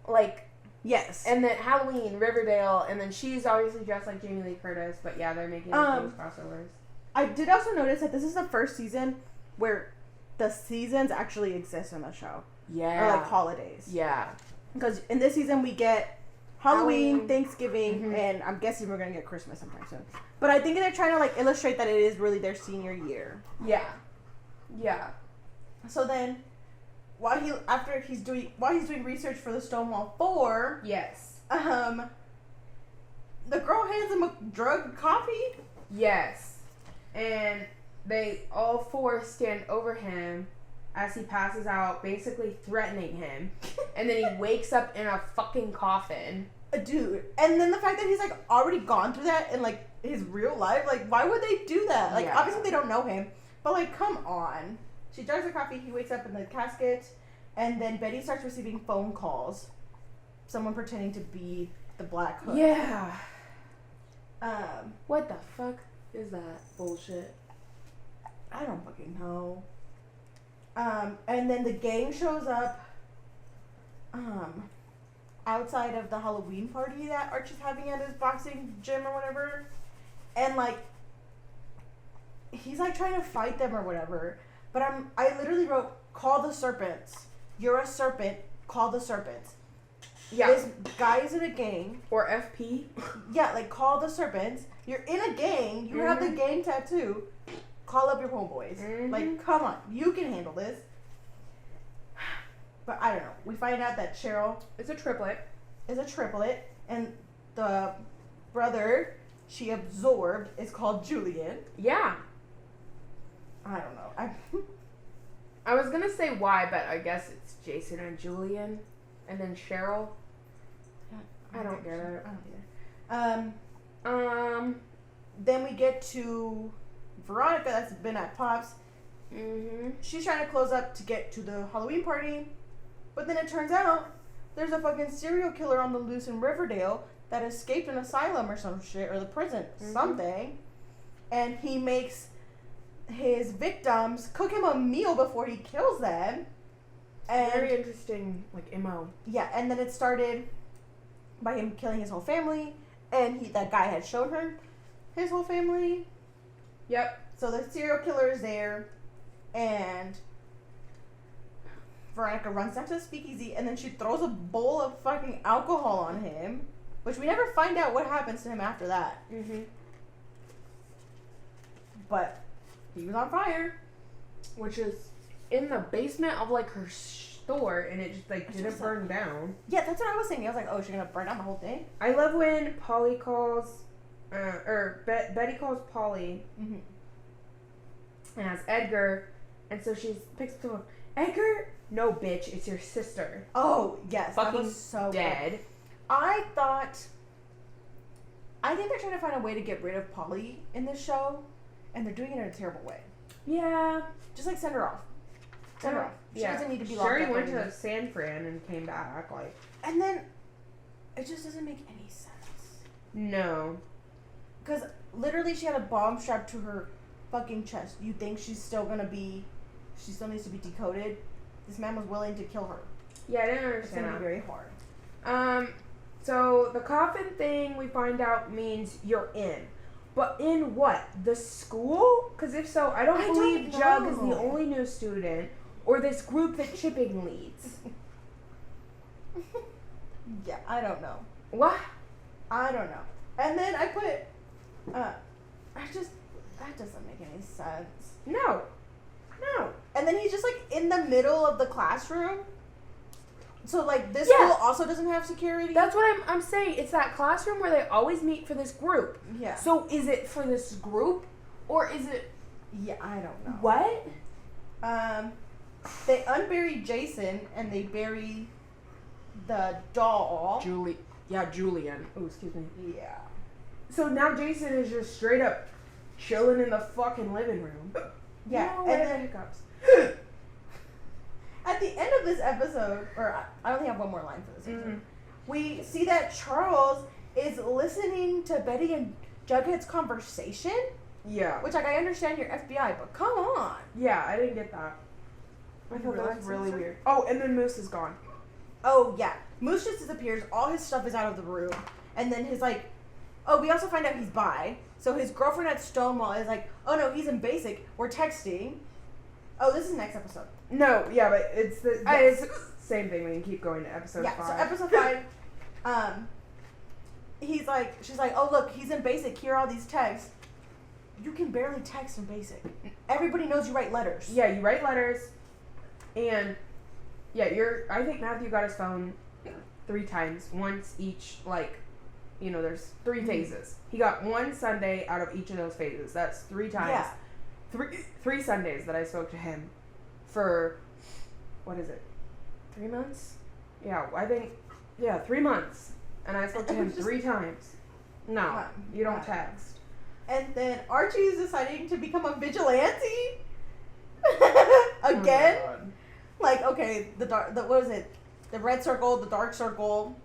like... Yes. And then Halloween, Riverdale, and then she's obviously dressed like Jamie Lee Curtis. But, yeah, they're making those crossovers. I did also notice that this is the first season where the seasons actually exist in the show. Yeah. Or, like, holidays. Yeah. Because in this season we get Halloween, Halloween. Thanksgiving, and I'm guessing we're going to get Christmas sometime soon. But I think they're trying to, like, illustrate that it is really their senior year. Yeah. Yeah. So then, while he's doing research for the Stonewall 4, Yes. the girl hands him a drug coffee. Yes. And they all 4 stand over him as he passes out, basically threatening him. and then he wakes up in a fucking coffin. Dude, and then the fact that he's like already gone through that in like his real life, like why would they do that? Like Yeah. obviously they don't know him, but like come on. She drinks her coffee, he wakes up in the casket, and then Betty starts receiving phone calls. Someone pretending to be the Black Hood. Yeah. Um, What the fuck is that bullshit? I don't fucking know. And then the gang shows up outside of the Halloween party that Archie's having at his boxing gym or whatever. And like he's like trying to fight them or whatever. But I literally wrote, call the serpents. You're a serpent, call the serpents. Yeah. This guy is in a gang. Or FP. Yeah, like call the serpents. You're in a gang. You have the gang tattoo. Call up your homeboys. Like, come on. You can handle this. But I don't know. We find out that Cheryl It's a triplet. is a triplet. And the brother she absorbed is called Julian. Yeah. I don't know. I was gonna say why, but I guess it's Jason and Julian. And then Cheryl. I don't get it. I don't either. Then we get to Veronica that's been at Pops. She's trying to close up to get to the Halloween party. But then it turns out there's a fucking serial killer on the loose in Riverdale that escaped an asylum or some shit, or the prison, something. And he makes his victims cook him a meal before he kills them. And Very interesting, like, MO. yeah, and then it started by him killing his whole family, and that guy had shown her his whole family. Yep. So the serial killer is there, and Veronica runs down to the speakeasy, and then she throws a bowl of fucking alcohol on him, which we never find out what happens to him after that. But he was on fire. Which is in the basement of, like, her store, and it just, like, didn't burn down. Yeah, that's what I was thinking. I was like, oh, she's gonna burn down the whole thing? I love when Polly calls, Betty calls Polly and asks Edgar, and so she picks up the phone. Edgar? No, bitch, it's your sister. Oh, yes. That Fucking was so dead. good. I think they're trying to find a way to get rid of Polly in this show, and they're doing it in a terrible way. Yeah. Just like send her off. Send her off. She doesn't need to be locked Sherry up. went anymore. to San Fran and came back, like. And then it just doesn't make any sense. No. Because literally she had a bomb strapped to her fucking chest. You think she still needs to be decoded? This man was willing to kill her. Yeah, I didn't It's gonna understand be very hard. that. So the coffin thing we find out means you're in. But in what? The school? Because if so, I don't believe Jug is the only new student, or this group that Chipping leads. Yeah, I don't know. What? I don't know. And then I put, that doesn't make any sense. No. And then he's just like in the middle of the classroom. So like this school also doesn't have security. That's what I'm saying. It's that classroom where they always meet for this group. Yeah. So is it for this group, or is it? Yeah, I don't know. What? They unbury Jason and they bury the doll. Julian. Oh, excuse me. Yeah. So now Jason is just straight up chilling in the fucking living room. Yeah, No, and and then hiccups. at the end of this episode, or I only have one more line for this episode, we see that Charles is listening to Betty and Jughead's conversation. Yeah. Which, like, I understand you're FBI, but come on. Yeah, I didn't get that. I thought that was really weird. Oh, and then Moose is gone. Oh, yeah. Moose just disappears. All his stuff is out of the room. And then his, like... Oh, we also find out he's bi. So his girlfriend at Stonewall is like, oh, no, he's in basic. We're texting. Oh, this is next episode. No, yeah, but it's the it's the same thing. We can keep going to episode 5. So episode 5, she's like, oh, look, he's in basic. Here are all these texts. You can barely text in basic. Everybody knows you write letters. Yeah, you write letters, and yeah, I think Matthew got his phone 3 times, once each, like, you know, there's 3 phases. He got 1 Sunday out of each of those phases. That's 3 times. Yeah. 3 Sundays that I spoke to him for, what is it, 3 months? Yeah, I think, 3 months. And I spoke to him 3 times. No, you don't text. And then Archie is deciding to become a vigilante again. Oh Like, okay, what is it? The red circle, the dark circle.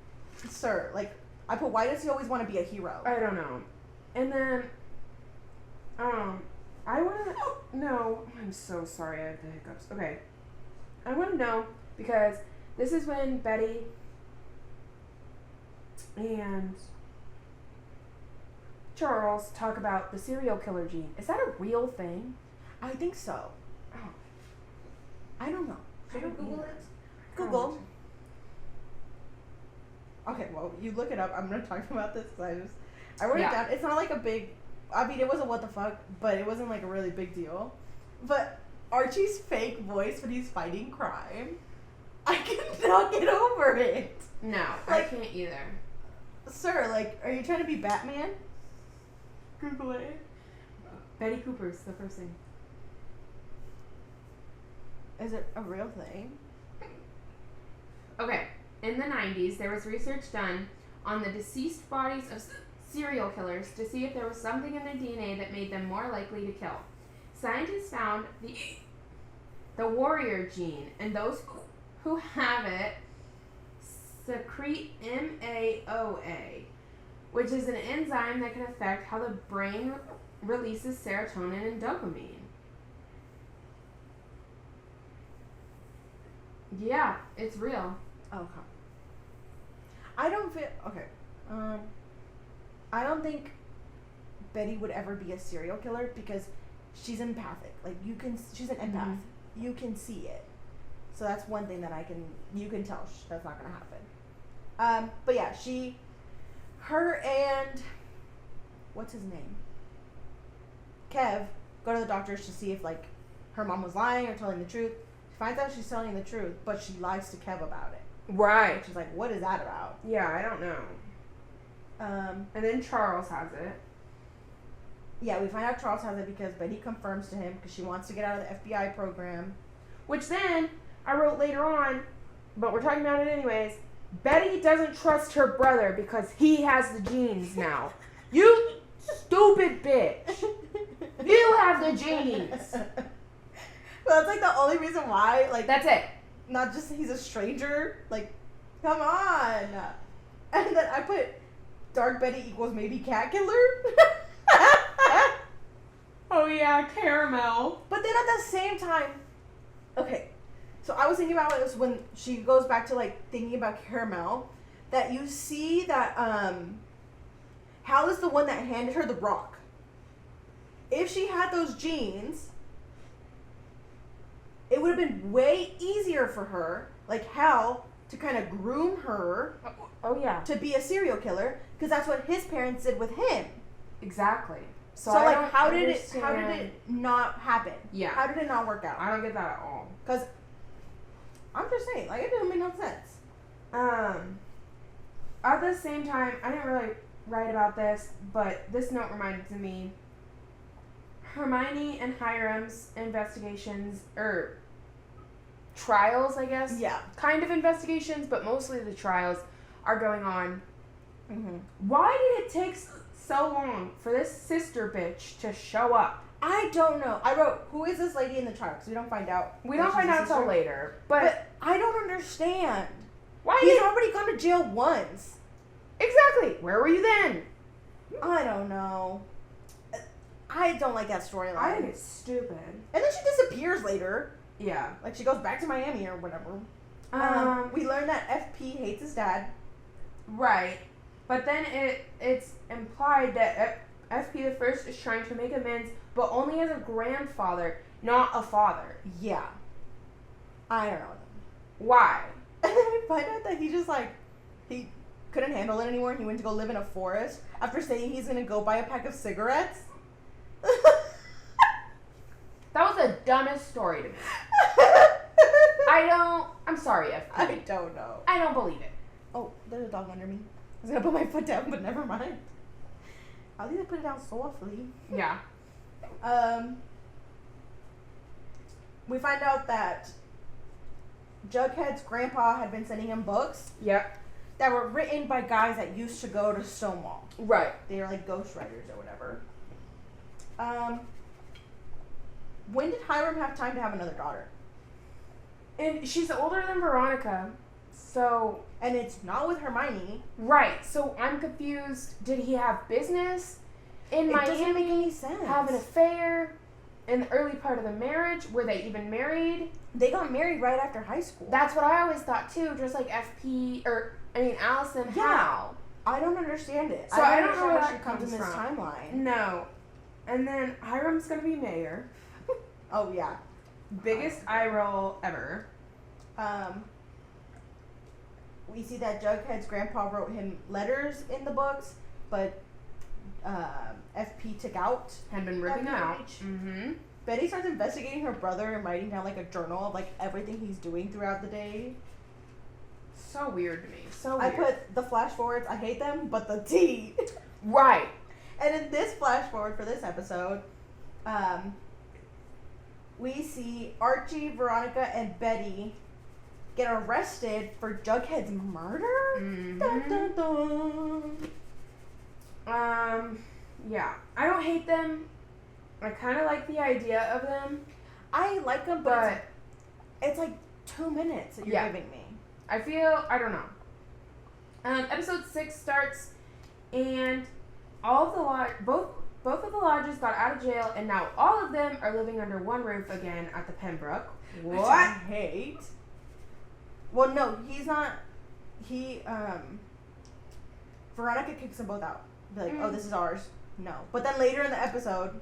Sir, like, why does he always want to be a hero? I don't know. And then, I want to know. I'm so sorry, I have the hiccups. Okay. I want to know because this is when Betty and Charles talk about the serial killer gene. Is that a real thing? I think so. Oh. I don't know. Should we don't Google either. it? Google. Okay, well, you look it up. I'm going to talk about this because I wrote it down. It's not like a big, I mean, it wasn't what the fuck, but it wasn't like a really big deal. But Archie's fake voice when he's fighting crime, I cannot get over it. No, Like, I can't either. Sir, like, are you trying to be Batman? Google it. Betty Cooper's the first thing. Is it a real thing? Okay, in the 90s, there was research done on the deceased bodies of serial killers to see if there was something in their DNA that made them more likely to kill. Scientists found the warrior gene, and those who have it secrete MAOA, which is an enzyme that can affect how the brain releases serotonin and dopamine. Yeah, it's real. Okay. I don't feel okay. I don't think Betty would ever be a serial killer because she's empathic. Like she's an empath. Mhm. You can see it. So that's one thing that you can tell that's not gonna happen. But yeah, her and what's his name? Kev go to the doctors to see if like her mom was lying or telling the truth. She finds out she's telling the truth, but she lies to Kev about it. Right. She's like, what is that about? Yeah, I don't know. And then Charles has it. Yeah, we find out Charles has it because Betty confirms to him because she wants to get out of the FBI program. Which then, I wrote later on, but we're talking about it anyways, Betty doesn't trust her brother because he has the genes now. You stupid bitch. You have the genes. Well, that's like the only reason why, like, That's it. not just he's a stranger, like, come on. And then I put Dark Betty equals maybe cat killer. Oh yeah, caramel. But then at the same time, okay, so I was thinking about this when she goes back to like thinking about Caramel, that you see that Hal is the one that handed her the rock. If she had those genes, it would have been way easier for her, like Hal, to kind of groom her Oh yeah. to be a serial killer, because that's what his parents did with him. Exactly. So I like, don't how did understand- it not happen? Yeah. How did it not work out? I don't get that at all. Because I'm just saying, like, it didn't make no sense. At the same time, I didn't really write about this, but this note reminded me Hermione and Hiram's investigations, or trials, I guess. Yeah. Kind of investigations, but mostly the trials are going on. Mm-hmm. Why did it take so long for this sister bitch to show up? I don't know. I wrote, who is this lady in the trial? Because we don't find out. We that don't she's find a out until sister. later. But I don't understand. Why He's did... already gone to jail once. Exactly. Where were you then? I don't know. I don't like that storyline. I think it's stupid. And then she disappears later. Yeah. Like, she goes back to Miami or whatever. We learn that FP hates his dad. Right. But then it's implied that FP the First is trying to make amends, but only as a grandfather, not a father. Yeah. I don't know. Why? And then we find out that he just, like, he couldn't handle it anymore and he went to go live in a forest after saying he's going to go buy a pack of cigarettes. That was the dumbest story to me. I'm sorry, FP. I don't know. I don't believe it. Oh, there's a dog under me. I was going to put my foot down, but never mind. I'll either put it down softly. Yeah. We find out that Jughead's grandpa had been sending him books Yep. that were written by guys that used to go to Stonewall. Right. They were like ghostwriters or whatever. When did Hiram have time to have another daughter? And she's older than Veronica, so And it's not with Hermione. right. So I'm confused. Did he have business in It Miami? doesn't make any sense. Have an affair in the early part of the marriage? Were they even married? They got married right after high school. That's what I always thought too. Just like Allison. Yeah. How? I don't understand it. So I don't understand know where how that she comes in this comes from. timeline. No. And then Hiram's gonna be mayor. Oh yeah. Biggest eye roll ever. We see that Jughead's grandpa wrote him letters in the books, but FP took out. Had been ripping that out. page. Mm-hmm. Betty starts investigating her brother and writing down like a journal of like everything he's doing throughout the day. So weird to me. So I weird. put the flash forwards, I hate them, but the T. Right. And in this flash forward for this episode, we see Archie, Veronica, and Betty get arrested for Jughead's murder. Mhm. Dun, dun, dun. Yeah. I don't hate them. I kind of like the idea of them, I like them, but it's like 2 minutes that you're Yeah. giving me. I feel, I don't know. Episode 6 starts, and all of the both of the lodges got out of jail, and now all of them are living under one roof again at the Pembroke. Which I hate. Well, no, he's not. Veronica kicks them both out. Be like, oh, this is ours. No. But then later in the episode,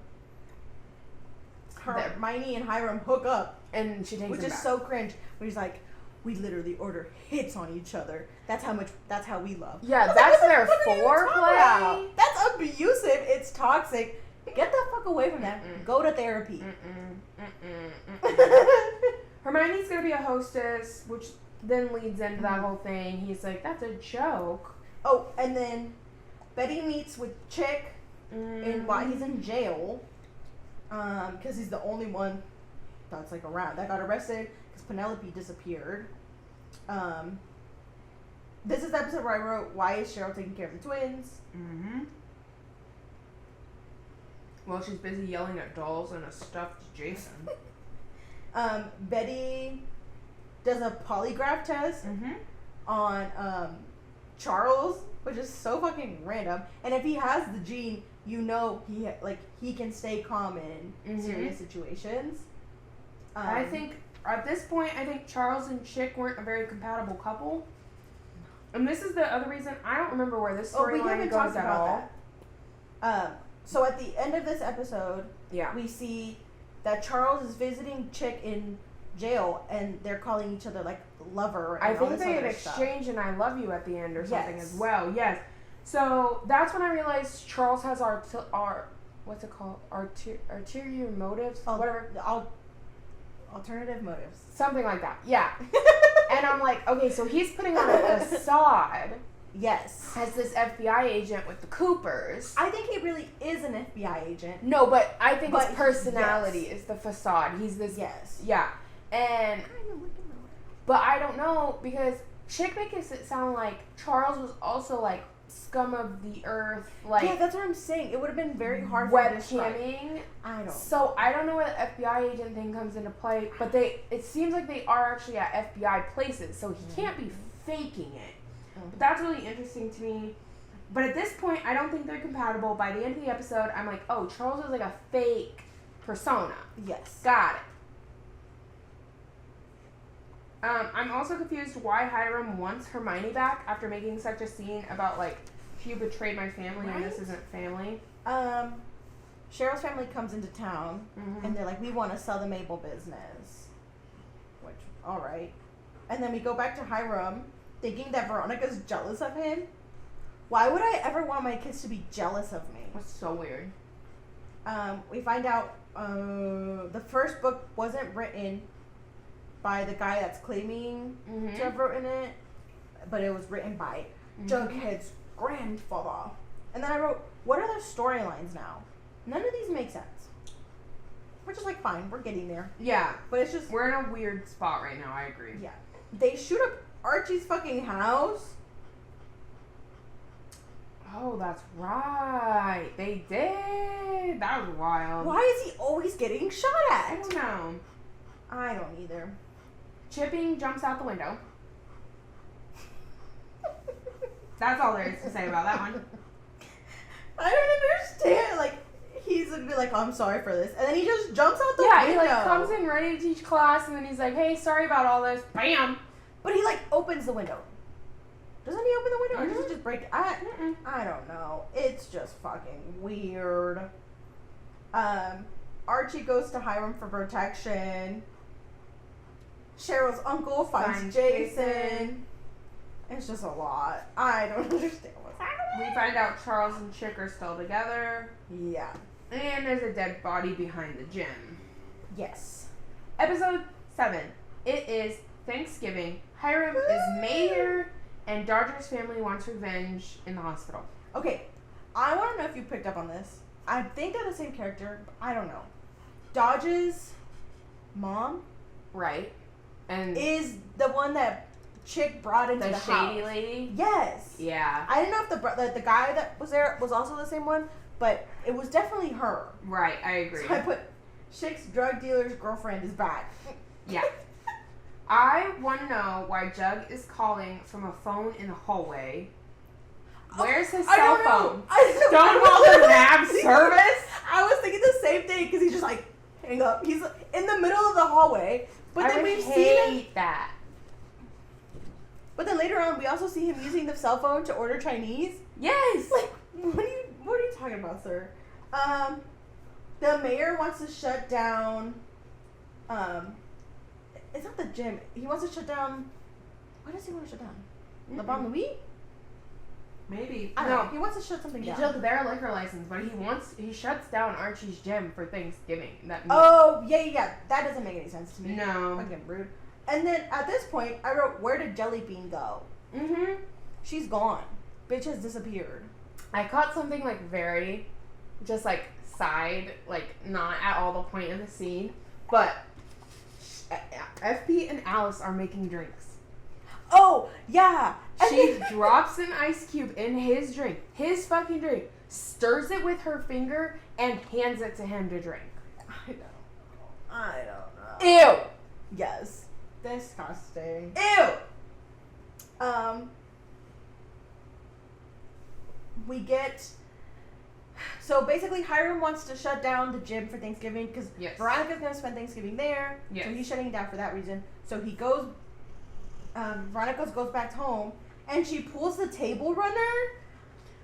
Hermione and Hiram hook up, And she takes which him is back. so cringe. Where he's like, we literally order hits on each other. That's how we love. Yeah, that's their What are you talking foreplay. about? That's abusive. It's toxic. Get the fuck away from that. Mm-mm. Go to therapy. Hermione's gonna be a hostess, which then leads into that whole thing. He's like, that's a joke. Oh, and then Betty meets with Chick while he's in jail, because he's the only one that's like around that got arrested because Penelope disappeared. This is the episode where I wrote, why is Cheryl taking care of the twins? Mm-hmm. Well, she's busy yelling at dolls and a stuffed Jason. Betty does a polygraph test Mm-hmm. on Charles, which is so fucking random. And if he has the gene, you know he can stay calm in serious situations. I think at this point, Charles and Chick weren't a very compatible couple. And this is the other reason I don't remember where this we storyline haven't goes talked at about all. that. So at the end of this episode, Yeah. we see that Charles is visiting Chick in jail, and they're calling each other like lover. And I all think this they other exchange an I love you at the end or something Yes. as well. Yes. So that's when I realized Charles has our what's it called? Arterial motives? Whatever. Alternative motives. Something like that. Yeah. And I'm like, okay, so he's putting on a facade Yes. as this FBI agent with the Coopers. I think he really is an FBI agent. No, but I think But his personality yes. is the facade. He's this. Yes. Yeah. And but I don't know because Chick makes it sound like Charles was also like scum of the earth, like Yeah, that's what I'm saying. It would have been very hard for him to describe. webcamming. I don't. So I don't know where the FBI agent thing comes into play, but it seems like they are actually at FBI places, so he can't be faking it. But that's really interesting to me. But at this point, I don't think they're compatible. By the end of the episode, I'm like, oh, Charles is like a fake persona. Yes. Got it. I'm also confused why Hiram wants Hermione back after making such a scene about like, if you betrayed my family and this Right? isn't family. Cheryl's family comes into town, Mhm. and they're like, we want to sell the Mabel business. Which, all right. And then we go back to Hiram, thinking that Veronica's jealous of him. Why would I ever want my kids to be jealous of me? That's so weird. We find out the first book wasn't written by the guy that's claiming Mm-hmm. to have written it, but it was written by Jughead's grandfather. And then I wrote, what are the storylines now? None of these make sense. We're just like, fine, we're getting there. Yeah, But it's just, we're in a weird spot right now. I agree. yeah. they shoot up Archie's fucking house. Oh, that's right. They did. That was wild. Why is he always getting shot I at? don't know. I don't either. Chipping jumps out the window. That's all there is to say about that one. I don't understand. Like, he's gonna be like, oh, I'm sorry for this. And then he just jumps out the Yeah, window. he like comes in ready to teach class and then he's like, hey, sorry about all this. Bam! But he like opens the window. Doesn't he open the window or does Mhm. he just break it? Mm-mm. I don't know. It's just fucking weird. Archie goes to Hiram for protection. Cheryl's uncle finds Finds Jason. Jason. It's just a lot. I don't understand what's happening. We find out Charles and Chick are still together. Yeah. And there's a dead body behind the gym. Yes. Episode 7. It is Thanksgiving. Hiram is mayor, and Dodger's family wants revenge in the hospital. Okay. I want to know if you picked up on this. I think they're the same character, but I don't know. Dodge's mom Right. And is the one that Chick brought into the, the shady house. lady. Yes. Yeah. I didn't know if the guy that was there was also the same one, but it was definitely her. Right, I agree. So I put Chick's drug dealer's girlfriend is back. Yeah. I want to know why Jug is calling from a phone in the hallway. Where's his I cell don't know. phone? Stonewall doesn't have service? I was thinking the same thing because he's just like, hang up. He's in the middle of the hallway, but then we've seen him. hate that. But then later on, we also see him using the cell phone to order Chinese. Yes. Like, what are you talking about, sir? The mayor wants to shut down. It's not the gym. He wants to shut down. What does he want to shut down? Le Bon Louis? Maybe. I don't know. He wants to shut something He down. took their liquor license, but he shuts down Archie's gym for Thanksgiving. Oh, yeah. That doesn't make any sense to me. No. Fucking rude. And then at this point, I wrote, where did Jelly Bean go? Mm-hmm. She's gone. Bitch has disappeared. I caught something like very, just like side, like not at all the point of the scene, but FP and Alice are making drinks. Oh, yeah. She drops an ice cube in his drink, his fucking drink, stirs it with her finger, and hands it to him to drink. I don't know. Ew! Yes. Disgusting. Ew! We get. So basically, Hiram wants to shut down the gym for Thanksgiving because Yes. Veronica's going to spend Thanksgiving there. Yes. So he's shutting it down for that reason. So he goes. Veronica goes back home and she pulls the table runner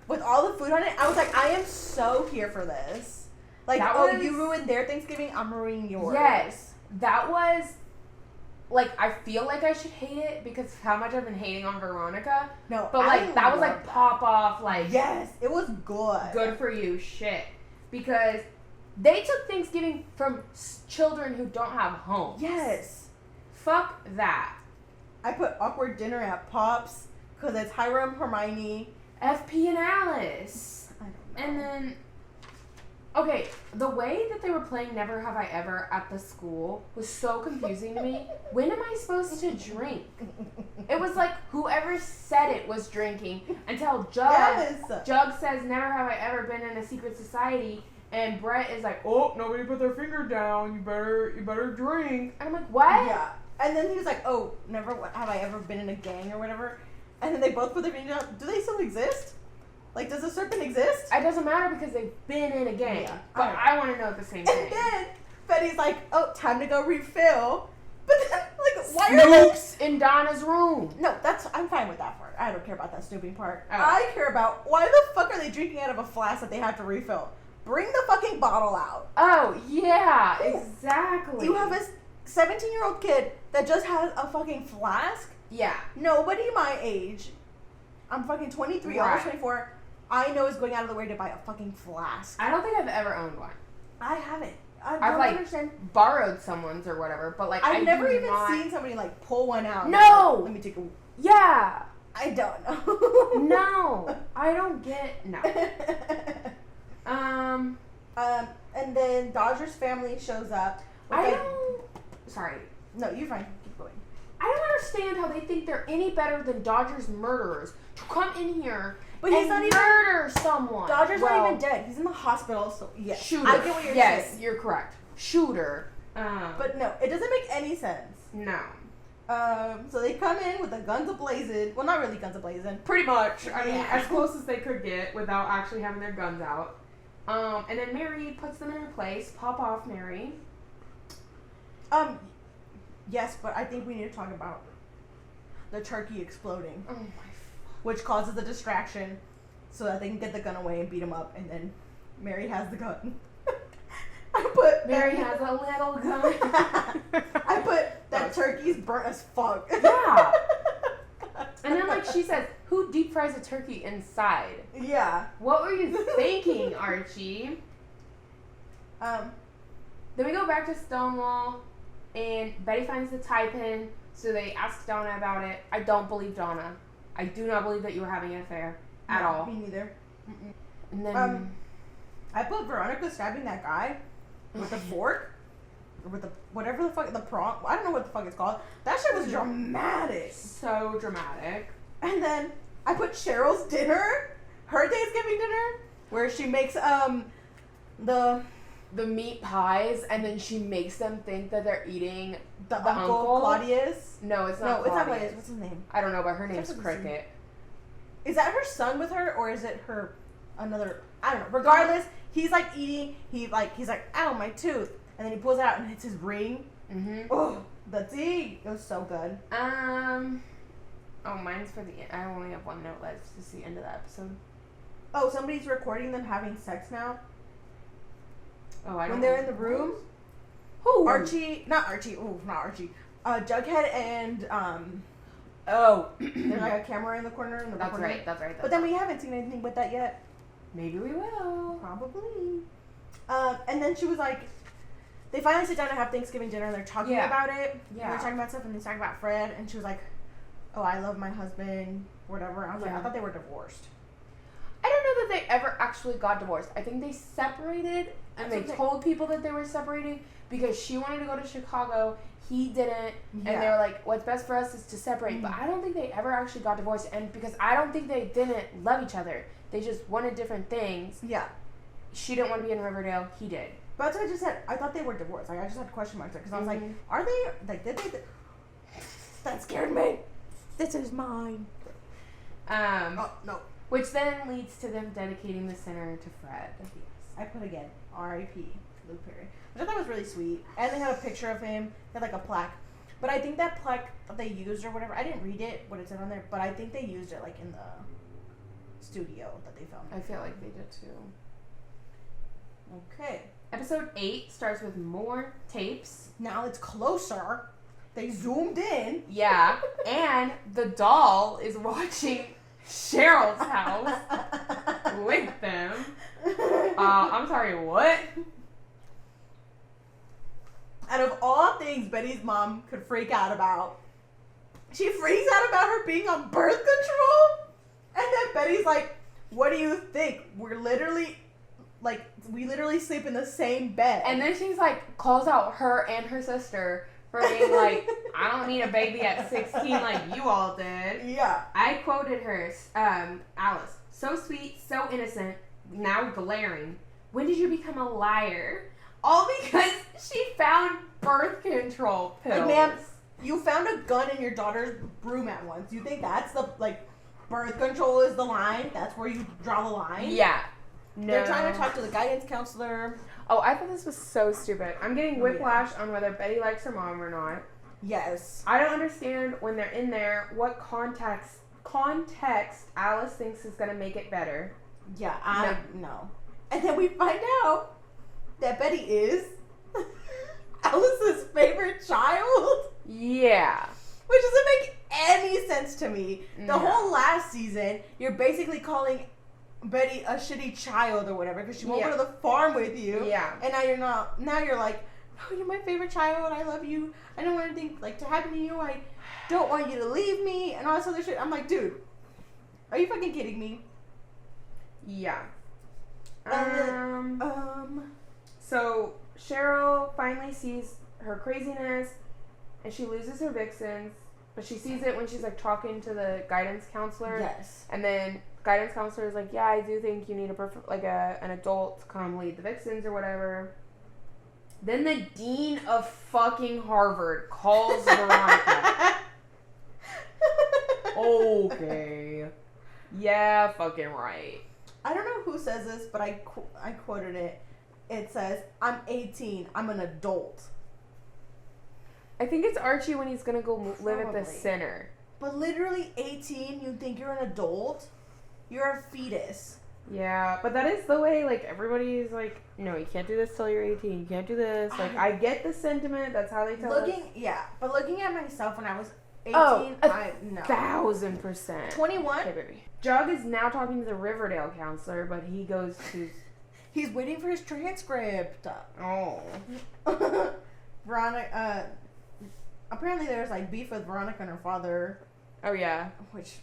with all the food on it. I was like, I am so here for this. Like, That oh, was- you ruined their Thanksgiving, I'm ruining yours. Yes. That was, like, I feel like I should hate it because of how much I've been hating on Veronica. No, But, like, that was, like, pop off, like, Yes, it was good. good for you shit. Because they took Thanksgiving from children who don't have homes. Yes. Fuck that. I put awkward dinner at Pop's because it's Hiram, Hermione. FP and Alice. I don't know. And then, okay, the way that they were playing Never Have I Ever at the school was so confusing to me. When am I supposed to drink? It was like whoever said it was drinking until Jug says Never Have I Ever been in a secret society, and Brett is like, oh, nobody put their finger down. You better drink. And I'm like, what? Yeah. And then he was like, oh, never have I ever been in a gang or whatever. And then they both put their fingers down. Do they still exist? Like, does the serpent exist? It doesn't matter because they've been in a gang. Yeah, But alright. I want to know the same thing. And then Betty's like, oh, time to go refill. But then, like, why are they... Snoops in Donna's room. No, I'm fine with that part. I don't care about that snooping part. Oh. I care about why the fuck are they drinking out of a flask that they have to refill? Bring the fucking bottle out. Oh, yeah, Ooh. exactly. You have a 17-year-old kid that just has a fucking flask? Yeah. Nobody my age, I'm fucking 23, almost Right. 24, I know is going out of the way to buy a fucking flask. I don't think I've ever owned one. I haven't. I I've, don't like, understand. Borrowed someone's or whatever, but like I've never do even not... seen somebody like pull one out. No! Let me take a... Yeah. I don't know. No. I don't get... No. And then Dodger's family shows up. with I a- don't... Sorry. No, you're fine. Keep going. I don't understand how they think they're any better than Dodger's murderers to come in here But he's and not even murder someone. Dodger's Well, not even dead. He's in the hospital, so yes. Shooter. I get what you're yes, saying. you're correct. Shooter. But no, it doesn't make any sense. No. So they come in with the guns ablazing. Well, not really guns ablazing. Pretty much. I mean, Yeah. as close as they could get without actually having their guns out. And then Mary puts them in her place. Pop off, Mary. Yes, but I think we need to talk about the turkey exploding, Oh my. which causes a distraction, so that they can get the gun away and beat him up, and then Mary has the gun. Mary has a little gun. I put that turkey's burnt as fuck. Yeah. And then, like, she says, who deep fries a turkey inside? Yeah. What were you thinking, Archie? Then we go back to Stonewall, and Betty finds the tie pin, so they ask Donna about it. I don't believe Donna. I do not believe that you were having an affair at all. Me neither. Mm-mm. And then, I put Veronica stabbing that guy with a fork, or with the whatever the fuck, the prong. I don't know what the fuck it's called. That shit was dramatic. so dramatic. And then I put Cheryl's dinner, her Thanksgiving dinner, where she makes The meat pies, and then she makes them think that they're eating the The uncle uncle? Claudius. No, it's No, not. it's not Claudius. Claudius. What's his name? I don't know, but her name's Starts with a C. Cricket. Is that her son with her, or is it her another? I don't know. Regardless, he's like eating. He's like, ow, my tooth, and then he pulls it out and hits his ring. Mm-hmm. Oh, the tea. It was so good. Oh, mine's for the end. I only have one note left. It's the end of the episode. Oh, somebody's recording them having sex now. Oh, I don't When they're know. in the room, Who? not Archie. Jughead and Oh. there's like a camera in the corner. In the That's corner. right. That's right. But then we haven't seen anything with that yet. Maybe we will. Probably. And then she was like, they finally sit down to have Thanksgiving dinner and they're talking Yeah. about it. Yeah. And they're talking about stuff and they're talking about Fred and she was like, oh, I love my husband, whatever. I was like, Yeah. I thought they were divorced. I don't know that they ever actually got divorced. I think they separated, and they That's okay. told people that they were separating because she wanted to go to Chicago. He didn't, and they Yeah. were like, "What's best for us is to separate." But I don't think they ever actually got divorced, and because I don't think they didn't love each other, they just wanted different things. Yeah. She didn't want to be in Riverdale. He did. But that's what I just said. I thought they were divorced. Like, I just had question marks because I was like, Mhm. are they, like, did they? That scared me. This is mine. Oh, no. Which then leads to them dedicating the center to Fred. I put again, R.I.P. Luke Perry, which I thought was really sweet. And they had a picture of him. They had like a plaque. But I think that plaque that they used or whatever, I didn't read it, what it said on there, but I think they used it like in the studio that they filmed. I feel like they did too. Okay. Episode 8 starts with more tapes. Now it's closer. They zoomed in. Yeah, and the doll is watching Cheryl's house with them. I'm sorry, what? Out of all things Betty's mom could freak out about, she freaks out about her being on birth control. And then Betty's like, what do you think? We literally sleep in the same bed. And then she's like, calls out her and her sister for being like, I don't need a baby at 16 like you all did. yeah. I quoted her, Alice, so sweet, so innocent, now glaring. When did you become a liar? All because she found birth control pills. Like, ma'am, you found a gun in your daughter's room at once. You think that's the, like, birth control is the line? That's where you draw the line? Yeah. No. They're trying to talk to the guidance counselor. Oh, I thought this was so stupid. I'm getting whiplash on whether Betty likes her mom or not. Yes. I don't understand when they're in there what context Alice thinks is going to make it better. Yeah, I know. And then we find out that Betty is Alice's favorite child. Yeah. Which doesn't make any sense to me. The No. whole last season, you're basically calling Betty a shitty child or whatever because she won't go to the farm with you. Yeah. And now you're not. Now you're like, oh, you're my favorite child. I love you. I don't want anything like to happen to you. I don't want you to leave me and all this other shit. I'm like, dude, are you fucking kidding me? Yeah. And So Cheryl finally sees her craziness, and she loses her vixens, But she sees it when she's like talking to the guidance counselor. Yes. And then guidance counselor is like, yeah, I do think you need an adult to come lead the Vixens or whatever. Then the dean of fucking Harvard calls Veronica. Okay. Yeah, fucking right. I don't know who says this, but I quoted it. It says, "I'm 18. I'm an adult." I think it's Archie when he's gonna go live at the Probably. center. But literally 18, you think you're an adult? You're a fetus. Yeah, but that is the way, like, everybody's like, no, you can't do this till you're 18. You can't do this. Like, I get the sentiment. That's how they tell us. But looking at myself when I was 18, Oh, no. 1,000%. 21? Okay, baby. Jug is now talking to the Riverdale counselor, but he goes to... He's waiting for his transcript. Oh. Veronica, apparently there's like beef with Veronica and her father, Oh, yeah. which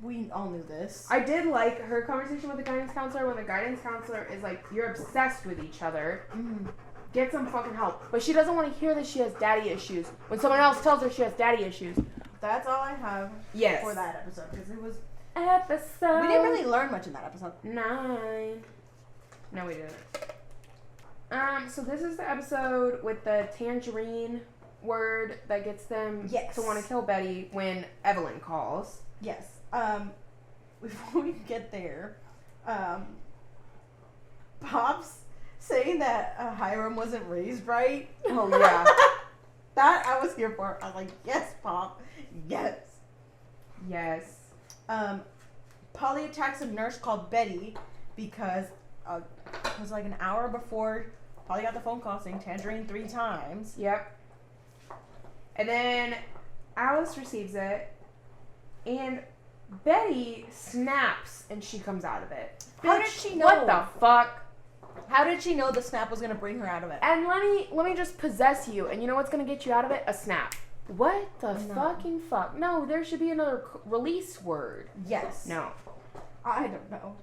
we all knew this. I did like her conversation with the guidance counselor when the guidance counselor is like, you're obsessed with each other. Mm-hmm. Get some fucking help. But she doesn't want to hear that she has daddy issues when someone else tells her she has daddy issues. That's all I have for that episode, because it was... Episode... We didn't really learn much in that episode. 9. No, we didn't. So this is the episode with the tangerine word that gets them Yes. to want to kill Betty when Evelyn calls. Yes. Before we get there, Pop's saying that Hiram wasn't raised right. Oh, yeah. That I was here for. I was like, yes, Pop. Yes. Yes. Polly attacks a nurse called Betty because it was like an hour before Polly got the phone call saying tangerine 3 times. Yep. And then Alice receives it, and Betty snaps, and she comes out of it. How did she know? What the fuck? How did she know the snap was gonna bring her out of it? And let me just possess you, and you know what's gonna get you out of it? A snap. What the fucking fuck? No, there should be another release word. Yes. No. I don't know.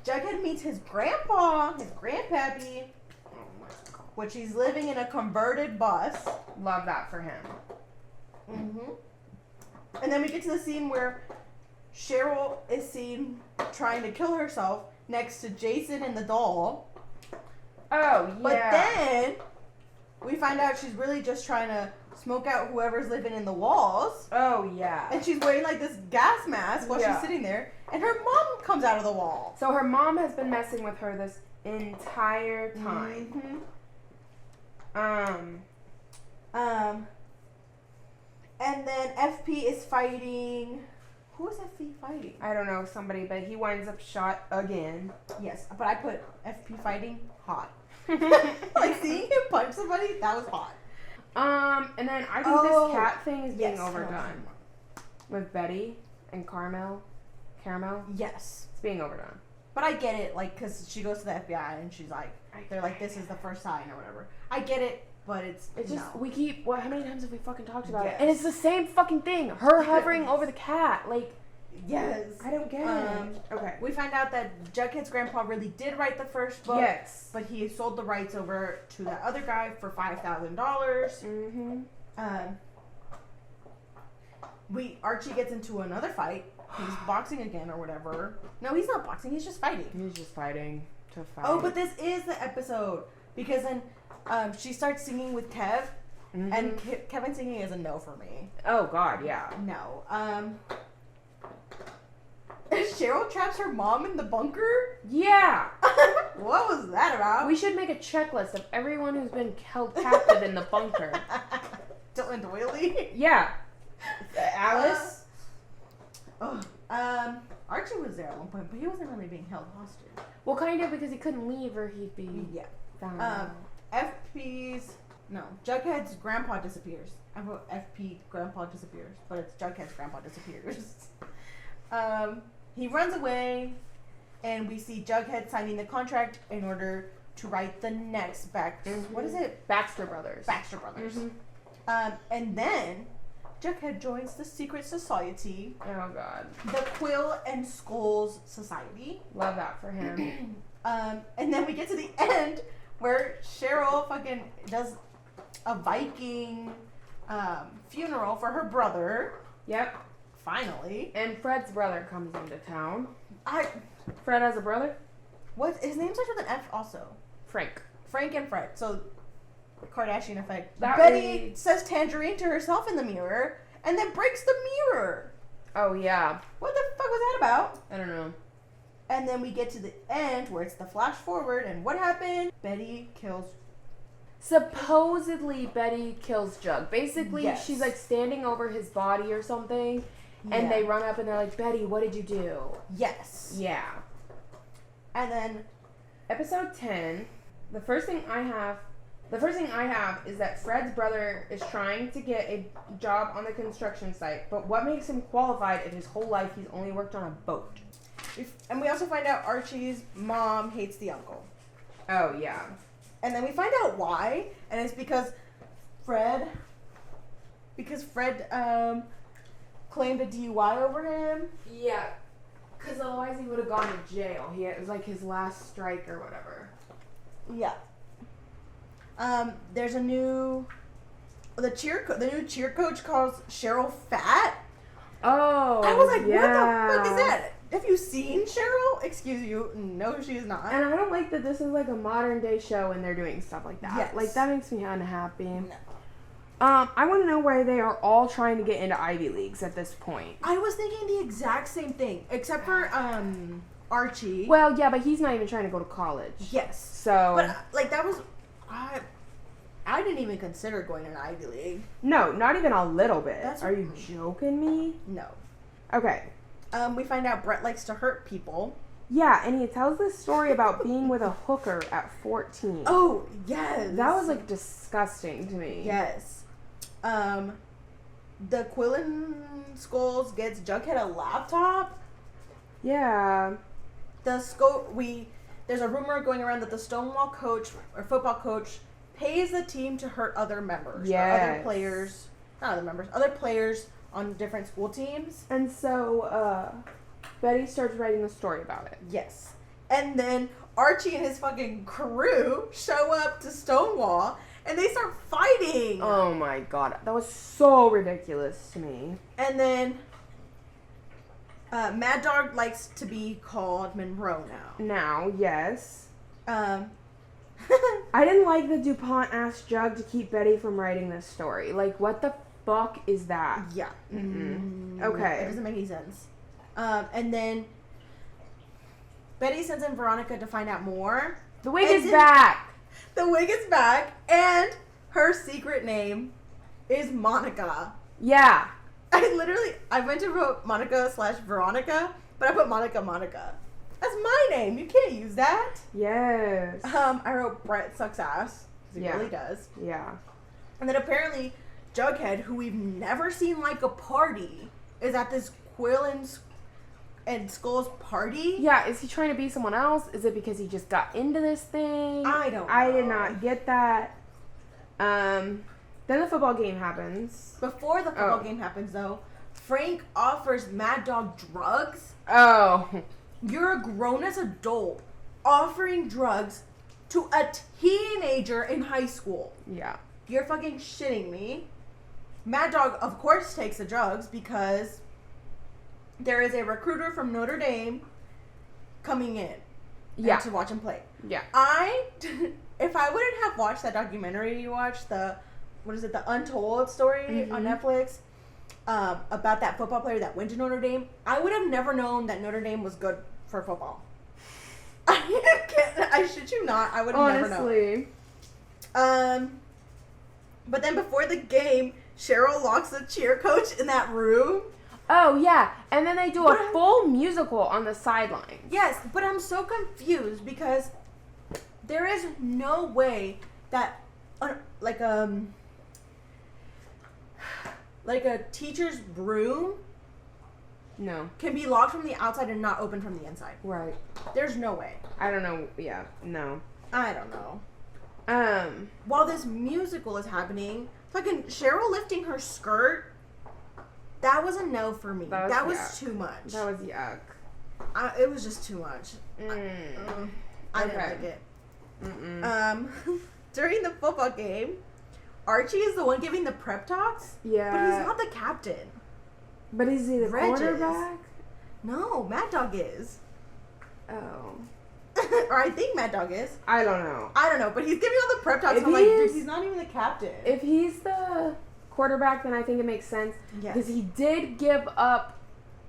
Jughead meets his grandpa, his grandpappy, Oh my god. which he's living in a converted bus. Love that for him. Mm-hmm. And then we get to the scene where Cheryl is seen trying to kill herself next to Jason and the doll. Oh, yeah. But then we find out she's really just trying to smoke out whoever's living in the walls. Oh, yeah. And she's wearing like this gas mask while she's sitting there. And her mom comes out of the wall. So her mom has been messing with her this entire time. Mm-hmm. And then FP is fighting. Who is FP fighting? I don't know, somebody, but he winds up shot again. Yes, but I put FP fighting hot. Like seeing him punch somebody, that was hot. And then I think this cat thing is being Yes. overdone with Betty and Caramel. Yes. It's being overdone. But I get it, like, because she goes to the FBI and she's like, they're like, this is the first sign or whatever. I get it, but it's just, no. we keep, how many times have we fucking talked about it? Yes. And it's the same fucking thing. Her hovering over the cat. Like, Yes. I don't get it. Okay. We find out that Jughead's grandpa really did write the first book. Yes. But he sold the rights over to that other guy for $5,000. Mm-hmm. Archie gets into another fight. He's boxing again or whatever. No, he's not boxing. He's just fighting. He's just fighting to fight. Oh, but this is the episode because then she starts singing with Kev, Mm-hmm. and Kevin singing is a no for me. Oh, God, yeah. No. Cheryl traps her mom in the bunker. Yeah. What was that about? We should make a checklist of everyone who's been held captive in the bunker. Dylan Doily. Yeah. Alice. Archie was there at one point, but he wasn't really being held hostage. Well, kind of, because he couldn't leave or he'd be found out. Jughead's grandpa disappears. I wrote FP grandpa disappears, but it's Jughead's grandpa disappears. He runs away, and we see Jughead signing the contract in order to write the next what is it? Baxter Brothers. Baxter Brothers. Mm-hmm. And then Jughead joins the secret society, Oh, God. the Quill and Skulls Society. Love that for him. And then we get to the end where Cheryl fucking does a Viking funeral for her brother. Yep. Finally. And Fred's brother comes into town. I Fred has a brother? what his name starts with an F also. Frank. Frank and Fred. So Kardashian effect. That Betty reads- says tangerine to herself in the mirror and then breaks the mirror. Oh, yeah. What the fuck was that about? I don't know. And then we get to the end where it's the flash forward and what happened? Betty kills. Supposedly, Betty kills Jug. Basically, Yes. she's like standing over his body or something, and Yeah. they run up and they're like, Betty, what did you do? Yes. Yeah. And then Episode 10, the first thing I have is that Fred's brother is trying to get a job on the construction site, but what makes him qualified if his whole life he's only worked on a boat? and we also find out Archie's mom hates the uncle. Oh, yeah. And then we find out why, and it's because Fred claimed a DUI over him. Yeah. Because otherwise he would have gone to jail. It was like his last strike or whatever. Yeah. There's the new cheer coach calls Cheryl fat. Oh, I was like, yeah. what the fuck is that? Have you seen Cheryl? Excuse you. No, she is not. And I don't like that this is like a modern day show and they're doing stuff like that. Yes. Like, that makes me unhappy. No. I want to know why they are all trying to get into Ivy Leagues at this point. I was thinking the exact same thing, except for Archie. Well, yeah, but he's not even trying to go to college. Yes. So. But like that was, I didn't even consider going to an Ivy League. No, not even a little bit. That's- Are you joking me? No. Okay. We find out Brett likes to hurt people. Yeah, and he tells this story about being with a hooker at 14. Oh yes. That was like disgusting to me. Yes. The Quillen Skulls gets Jughead a laptop. Yeah. There's a rumor going around that the Stonewall coach or football coach pays the team to hurt other members. Or other Yes. players. Not other members. Other players on different school teams. And so, Betty starts writing a story about it. Yes. And then Archie and his fucking crew show up to Stonewall and they start fighting. Oh my god. That was so ridiculous to me. And then Mad Dog likes to be called Monroe now. Now, yes. I I didn't like that DuPont asked Jug to keep Betty from writing this story. Like, what the fuck is that? Yeah. Okay. It doesn't make any sense. And then Betty sends in Veronica to find out more. The wig And is then- back. The wig is back, and her secret name is Monica. Yeah. I went to wrote Monica/Veronica, but I put Monica. That's my name. You can't use that. Yes. I wrote Brett sucks ass. 'Cause he Yeah. really does. Yeah. And then apparently Jughead, who we've never seen like a party, is at this Quill and Skull's party. Yeah, is he trying to be someone else? Is it because he just got into this thing? I don't know. I did not get that. Then the football game happens. Before the football Oh. game happens, though, Frank offers Mad Dog drugs. Oh. You're a grown-ass adult offering drugs to a teenager in high school. Yeah. You're fucking shitting me. Mad Dog, of course, takes the drugs because there is a recruiter from Notre Dame coming in Yeah. to watch him play. Yeah. If I wouldn't have watched that documentary you watched, the Untold story on Netflix, about that football player that went to Notre Dame, I would have never known that Notre Dame was good for football. I shit you not, I would have never known. Honestly. But then before the game, Cheryl locks the cheer coach in that room. Oh, yeah. And then they do What? a full musical on the sidelines. Yes, but I'm so confused because there is no way that like a teacher's room No. can be locked from the outside and not open from the inside. Right. There's no way. I don't know. Yeah. No. I don't know. Um. While this musical is happening, fucking Cheryl lifting her skirt, that was a no for me. That was yuck. too much. That was yuck. It was just too much. I didn't Okay. like it. Mm-mm. During the football game, Archie is the one giving the prep talks. Yeah. But he's not the captain. But is he the Reg is. quarterback? No, Mad Dog is. Oh. Or I think Mad Dog is. I don't know. I don't know, but he's giving all the prep talks. If I'm like, he dude, is- he's not even the captain. If he's the quarterback, then I think it makes sense. Yes. Because he did give up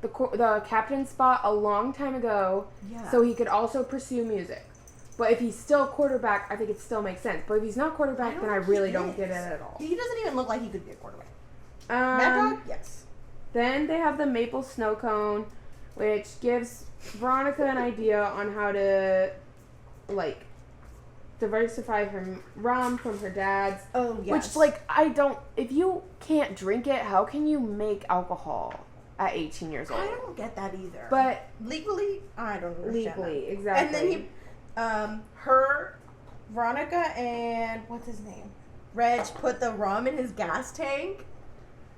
the captain spot a long time ago, Yeah. so he could also pursue music. But if he's still quarterback, I think it still makes sense. But if he's not quarterback, then I really don't get it at all. He doesn't even look like he could be a quarterback. Mad Dog? Yes. Then they have the maple snow cone, which gives Veronica an idea on how to, like, diversify her rum from her dad's. Oh, yes. Which, like, if you can't drink it, how can you make alcohol at 18 years old? I don't get that either. But legally, I don't understand legally, that. exactly. And then Veronica, and what's his name? Reg put the rum in his gas tank.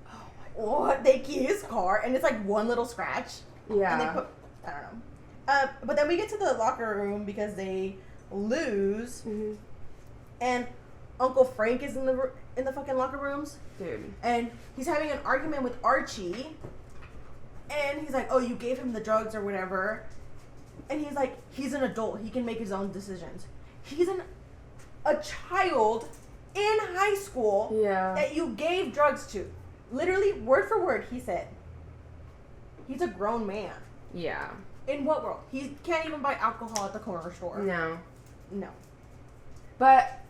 Oh Or they key his car, and it's like one little scratch. Yeah. And they put, I don't know. But then we get to the locker room because they lose, Mm-hmm. and Uncle Frank is in the fucking locker rooms, Dude. and he's having an argument with Archie, and he's like, "Oh, you gave him the drugs or whatever," and he's like, "He's an adult; he can make his own decisions." He's a child in high school Yeah. that you gave drugs to. Literally, word for word, he said. He's a grown man. Yeah. In what world? He can't even buy alcohol at the corner store. No. No. But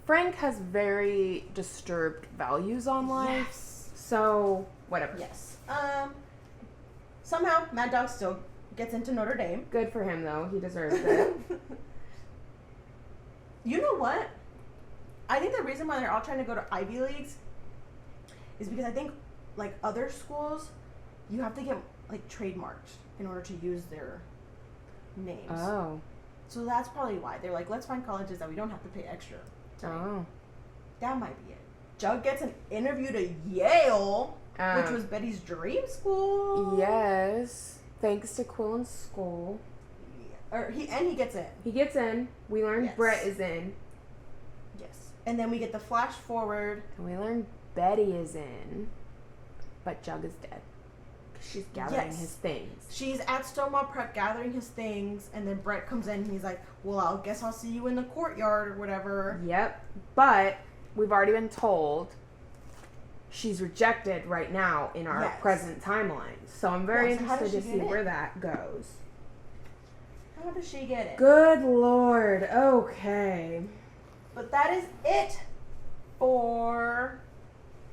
Frank has very disturbed values on life. Yes. So, whatever. Yes. Somehow, Mad Dog still gets into Notre Dame. Good for him, though. He deserves it. You know what? I think the reason why they're all trying to go to Ivy Leagues is because I think, like, other schools, you have to get, like, trademarked in order to use their names. Oh. So that's probably why. They're like, let's find colleges that we don't have to pay extra. Oh. That might be it. Jug gets an interview to Yale, which Um, was Betty's dream school. Yes. Thanks to Quillen's school. He gets in. He gets in. We learn Yes. Brett is in. Yes. And then we get the flash forward. And we learn Betty is in. But Jug is dead. 'Cause she's gathering Yes. his things. She's at Stonewall Prep gathering his things, and then Brett comes in and he's like, well, I guess I'll see you in the courtyard or whatever. Yep. But we've already been told she's rejected right now in our Yes. present timeline. So I'm very Yeah, so how does interested to she see get where in? that goes. How does she get it? Good Lord. Okay. But that is it for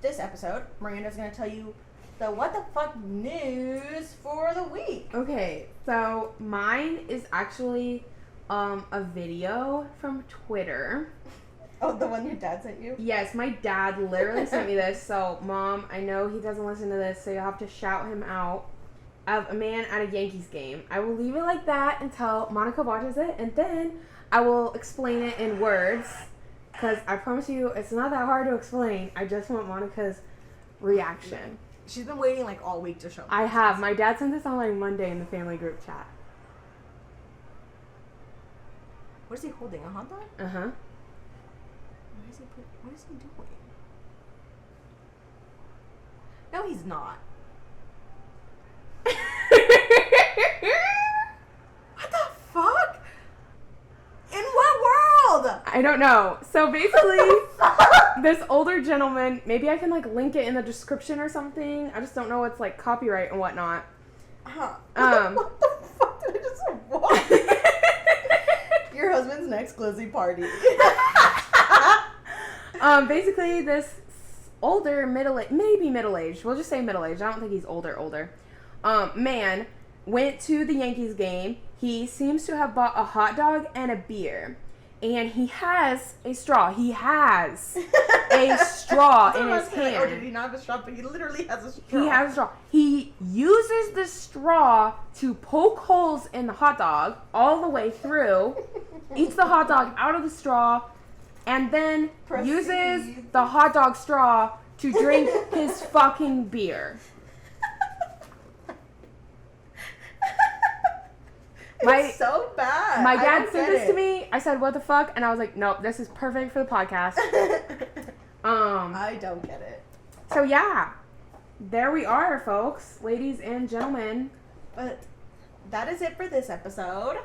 this episode. Miranda's going to tell you the what the fuck news for the week. Okay. So mine is actually a video from Twitter. Oh, the one your dad sent you? Yes, my dad literally sent me this. So, Mom, I know he doesn't listen to this, so you'll have to shout him out. Of a man at a Yankees game. I will leave it like that until Monica watches it, and then I will explain it in words. Because I promise you, it's not that hard to explain. I just want Monica's reaction. She's been waiting like all week to show me. I have. My dad sent this on like Monday in the family group chat. What is he holding? A hot dog? Uh-huh. What is he doing? No, he's not. What the fuck? In what world? I don't know. So basically, this older gentleman, maybe I can like link it in the description or something. I just don't know what's like copyright and whatnot. Huh. Um. What the fuck did I just watch? Your husband's next glizzy party. Basically this older, maybe middle-aged, we'll just say middle-aged, I don't think he's older, man went to the Yankees game. He seems to have bought a hot dog and a beer. And he has a straw. He has a straw in his hand. Oh, did he not have a straw? But he literally has a straw. He has a straw. He uses the straw to poke holes in the hot dog all the way through, eats the hot dog out of the straw, and then uses the hot dog straw to drink his fucking beer. It's so bad. My I dad don't sent get this to it. me. I said, what the fuck? And I was like, nope, this is perfect for the podcast. I don't get it. So yeah, there we are, folks, ladies and gentlemen. But that is it for this episode.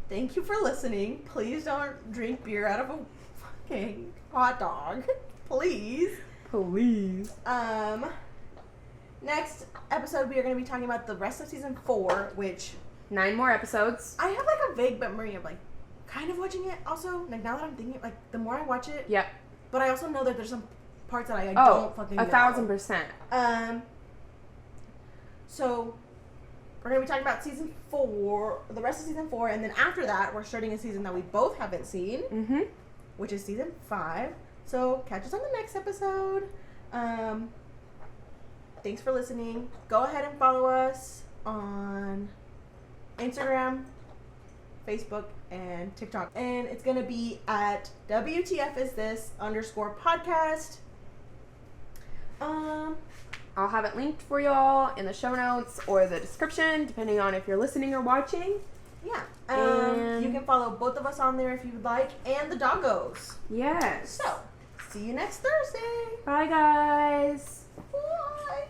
Thank you for listening. Please don't drink beer out of a fucking hot dog. Please. Please. Next episode we are going to be talking about the rest of season 4, which 9 more episodes. I have like a vague memory of like kind of watching it also. Like now that I'm thinking, like the more I watch it, Yep. but I also know that there's some parts that I don't fucking know. 1,000%. So we're gonna be talking about season 4, the rest of season 4, and then after that we're starting a season that we both haven't seen, Mm-hmm. which is season 5. So catch us on the next episode. Thanks for listening. Go ahead and follow us on Instagram, Facebook, and TikTok. And it's gonna be at WTFisthis_podcast. I'll have it linked for y'all in the show notes or the description, depending on if you're listening or watching. Yeah. And- You can follow both of us on there if you would like, and the doggos. Yes. So, see you next Thursday. Bye, guys.